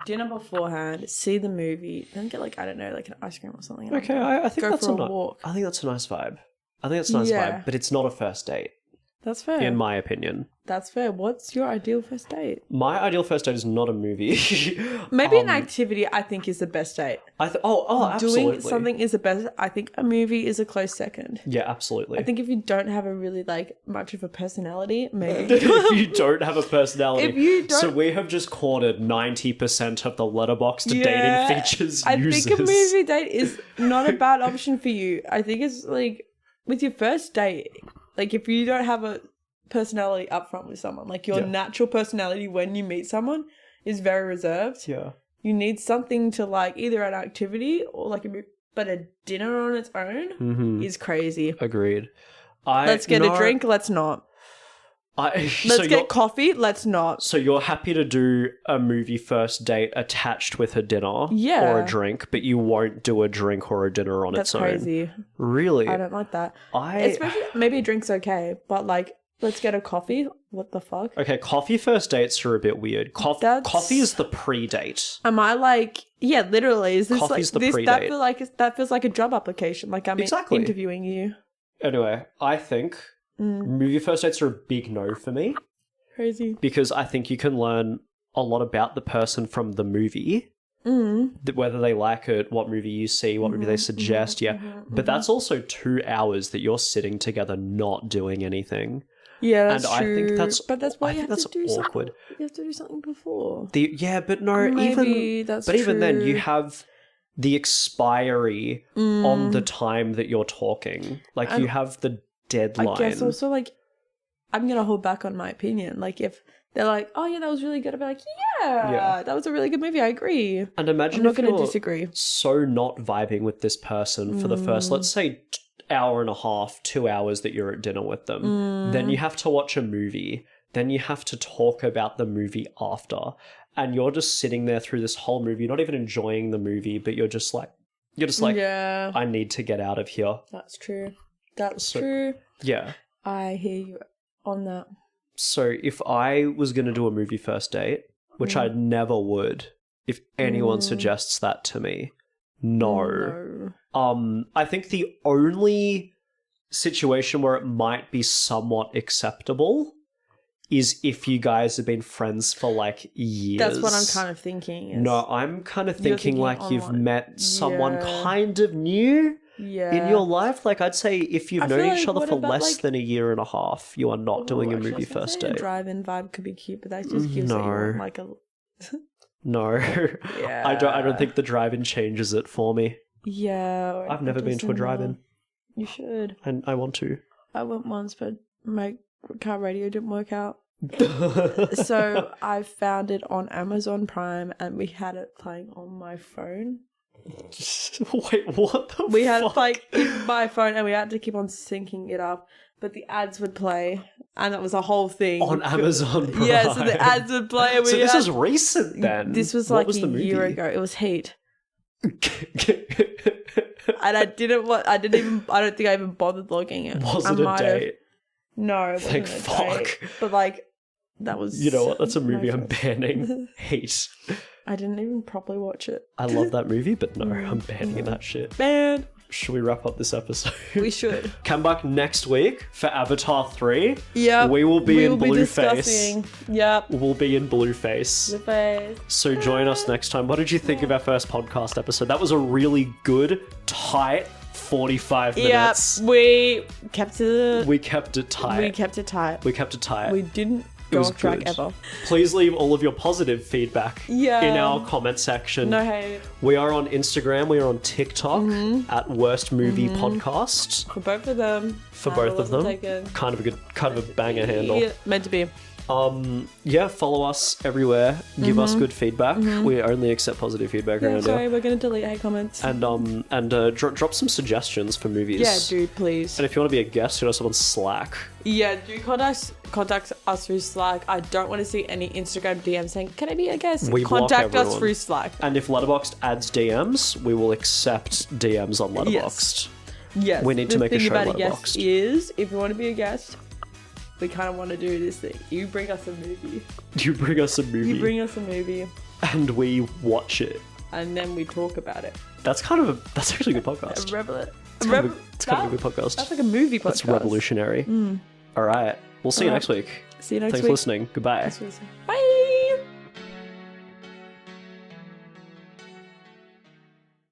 Speaker 2: Dinner beforehand, see the movie, then get like, I don't know, like an ice cream or something.
Speaker 1: Okay, I think that's
Speaker 2: a walk.
Speaker 1: I think that's a nice vibe. Vibe, but it's not a first date.
Speaker 2: That's fair.
Speaker 1: In my opinion.
Speaker 2: That's fair. What's your ideal first date?
Speaker 1: My ideal first date is not a movie.
Speaker 2: Maybe an activity, I think, is the best date.
Speaker 1: Absolutely.
Speaker 2: Doing something is the best. I think a movie is a close second.
Speaker 1: Yeah, absolutely.
Speaker 2: I think if you don't have a really like much of a personality, maybe.
Speaker 1: If you don't have a personality.
Speaker 2: If you don't...
Speaker 1: So we have just cornered 90% of the Letterboxd dating features users.
Speaker 2: I think a movie date is not a bad option for you. I think it's like with your first date, like if you don't have a personality up front with someone, like your natural personality when you meet someone is very reserved.
Speaker 1: Yeah.
Speaker 2: You need something to like either an activity or like but a dinner on its own is crazy.
Speaker 1: Agreed.
Speaker 2: Let's get a drink. Let's not. Let's get coffee. Let's not.
Speaker 1: So you're happy to do a movie first date attached with a dinner or a drink, but you won't do a drink or a dinner on its own.
Speaker 2: That's crazy.
Speaker 1: Really?
Speaker 2: I don't like that. Especially, maybe a drink's okay, but like, let's get a coffee. What the fuck?
Speaker 1: Okay, coffee first dates are a bit weird. Coffee is the pre-date.
Speaker 2: Am I like, yeah, literally. Is this
Speaker 1: Coffee's
Speaker 2: like
Speaker 1: the pre-date.
Speaker 2: That feels like a job application. Like I'm interviewing you.
Speaker 1: Anyway, I think movie first dates are a big no for me.
Speaker 2: Crazy.
Speaker 1: Because I think you can learn a lot about the person from the movie. Whether they like it, what movie you see, what movie they suggest, But that's also 2 hours that you're sitting together not doing anything.
Speaker 2: Yeah, that's
Speaker 1: and
Speaker 2: true.
Speaker 1: I think that's
Speaker 2: but that's why you have
Speaker 1: that's
Speaker 2: to do
Speaker 1: awkward.
Speaker 2: Something. You have to do something before.
Speaker 1: Even then you have the expiry on the time that you're talking. Like you have the deadline.
Speaker 2: I guess also like I'm gonna hold back on my opinion. Like if they're like, oh yeah, that was really good. I'll be like, yeah, that was a really good movie. I agree.
Speaker 1: And imagine
Speaker 2: I'm not
Speaker 1: if
Speaker 2: going to
Speaker 1: you're
Speaker 2: disagree.
Speaker 1: so not vibing with this person for the first, let's say, hour and a half, 2 hours that you're at dinner with them. Then you have to watch a movie. Then you have to talk about the movie after. And you're just sitting there through this whole movie, not even enjoying the movie, but you're just like,
Speaker 2: yeah,
Speaker 1: I need to get out of here.
Speaker 2: that's true. That's true.
Speaker 1: Yeah.
Speaker 2: I hear you on that.
Speaker 1: So if I was going to do a movie first date, which I never would, if anyone suggests that to me, no. I think the only situation where it might be somewhat acceptable is if you guys have been friends for like years.
Speaker 2: That's what I'm kind of thinking.
Speaker 1: No, I'm kind of thinking like you've met someone
Speaker 2: Yeah.
Speaker 1: kind of new
Speaker 2: Yeah.
Speaker 1: in your life. Like I'd say if you've
Speaker 2: I
Speaker 1: known
Speaker 2: feel
Speaker 1: each
Speaker 2: like,
Speaker 1: other
Speaker 2: what
Speaker 1: for
Speaker 2: about,
Speaker 1: less
Speaker 2: like-
Speaker 1: than a year and a half, you are not doing a
Speaker 2: Actually,
Speaker 1: movie
Speaker 2: I was gonna
Speaker 1: first
Speaker 2: say
Speaker 1: date.
Speaker 2: A drive-in vibe could be cute, but that just gives
Speaker 1: No.
Speaker 2: it like a...
Speaker 1: No.
Speaker 2: Yeah.
Speaker 1: I don't think the drive-in changes it for me.
Speaker 2: Yeah. or
Speaker 1: I've never been to a
Speaker 2: cinema.
Speaker 1: drive-in.
Speaker 2: You should.
Speaker 1: And I want to.
Speaker 2: I went once, but my car radio didn't work out. So I found it on Amazon Prime and we had it playing on my phone.
Speaker 1: Wait, what the
Speaker 2: We had it
Speaker 1: fuck?
Speaker 2: like in my phone and we had to keep on syncing it up, but the ads would play and that was a whole thing.
Speaker 1: On Amazon Prime.
Speaker 2: Yeah, so the ads would play and we
Speaker 1: So this
Speaker 2: had-
Speaker 1: is recent then.
Speaker 2: This was
Speaker 1: What
Speaker 2: like
Speaker 1: was the
Speaker 2: a year
Speaker 1: movie?
Speaker 2: ago. It was Heat. And I don't think I even bothered logging it.
Speaker 1: Was
Speaker 2: I
Speaker 1: it a
Speaker 2: might have-
Speaker 1: date?
Speaker 2: No, it wasn't
Speaker 1: Thank
Speaker 2: a
Speaker 1: fuck.
Speaker 2: date. But like, that was...
Speaker 1: You know what? That's a
Speaker 2: my
Speaker 1: movie I'm
Speaker 2: first-
Speaker 1: banning. Hate.
Speaker 2: I didn't even properly watch it.
Speaker 1: I love that movie, but no, I'm banning that shit.
Speaker 2: Man,
Speaker 1: Should we wrap up this episode?
Speaker 2: we should.
Speaker 1: Come back next week for Avatar 3.
Speaker 2: Yeah.
Speaker 1: We will be in Blueface.
Speaker 2: discussing. Yep.
Speaker 1: We'll be in Blueface.
Speaker 2: Blueface.
Speaker 1: So join us next time. What did you think of our first podcast episode? That was a really good, tight 45
Speaker 2: Yep.
Speaker 1: minutes.
Speaker 2: We kept it.
Speaker 1: We kept it tight.
Speaker 2: We kept it tight.
Speaker 1: We kept it tight.
Speaker 2: We didn't go
Speaker 1: was
Speaker 2: off track
Speaker 1: good.
Speaker 2: ever.
Speaker 1: Please leave all of your positive feedback
Speaker 2: Yeah.
Speaker 1: in our comment section.
Speaker 2: No hate.
Speaker 1: We are on Instagram. We are on TikTok at Worst Movie Podcast.
Speaker 2: For both of them.
Speaker 1: For both of them.
Speaker 2: Taken.
Speaker 1: Kind of a banger handle.
Speaker 2: Yeah, meant to be.
Speaker 1: Yeah, follow us everywhere. Give us good feedback. We only accept positive feedback
Speaker 2: Yeah,
Speaker 1: around
Speaker 2: sorry,
Speaker 1: here.
Speaker 2: we're going to delete hate comments.
Speaker 1: And drop some suggestions for movies.
Speaker 2: Yeah, do please.
Speaker 1: And if you want to be a guest, hit us up on Slack.
Speaker 2: Yeah, do contact us through Slack. I don't want to see any Instagram DMs saying, can I be a guest?
Speaker 1: We block
Speaker 2: Contact us
Speaker 1: everyone.
Speaker 2: through Slack.
Speaker 1: And if Letterboxd adds DMs, we will accept DMs on Letterboxd.
Speaker 2: Yes.
Speaker 1: We need to make a show
Speaker 2: about a
Speaker 1: Letterboxd.
Speaker 2: guest is, if you want to be a guest, we kind of want to do this thing. You bring us a movie.
Speaker 1: You bring us a movie.
Speaker 2: You bring us a movie,
Speaker 1: and we watch it.
Speaker 2: and then we talk about it.
Speaker 1: That's actually a good podcast. It's kind of a good podcast.
Speaker 2: That's like a movie podcast.
Speaker 1: That's revolutionary. All right. We'll see you
Speaker 2: All right.
Speaker 1: next week.
Speaker 2: See you next
Speaker 1: Thanks
Speaker 2: week.
Speaker 1: for listening. Goodbye.
Speaker 2: Thanks for listening. Bye.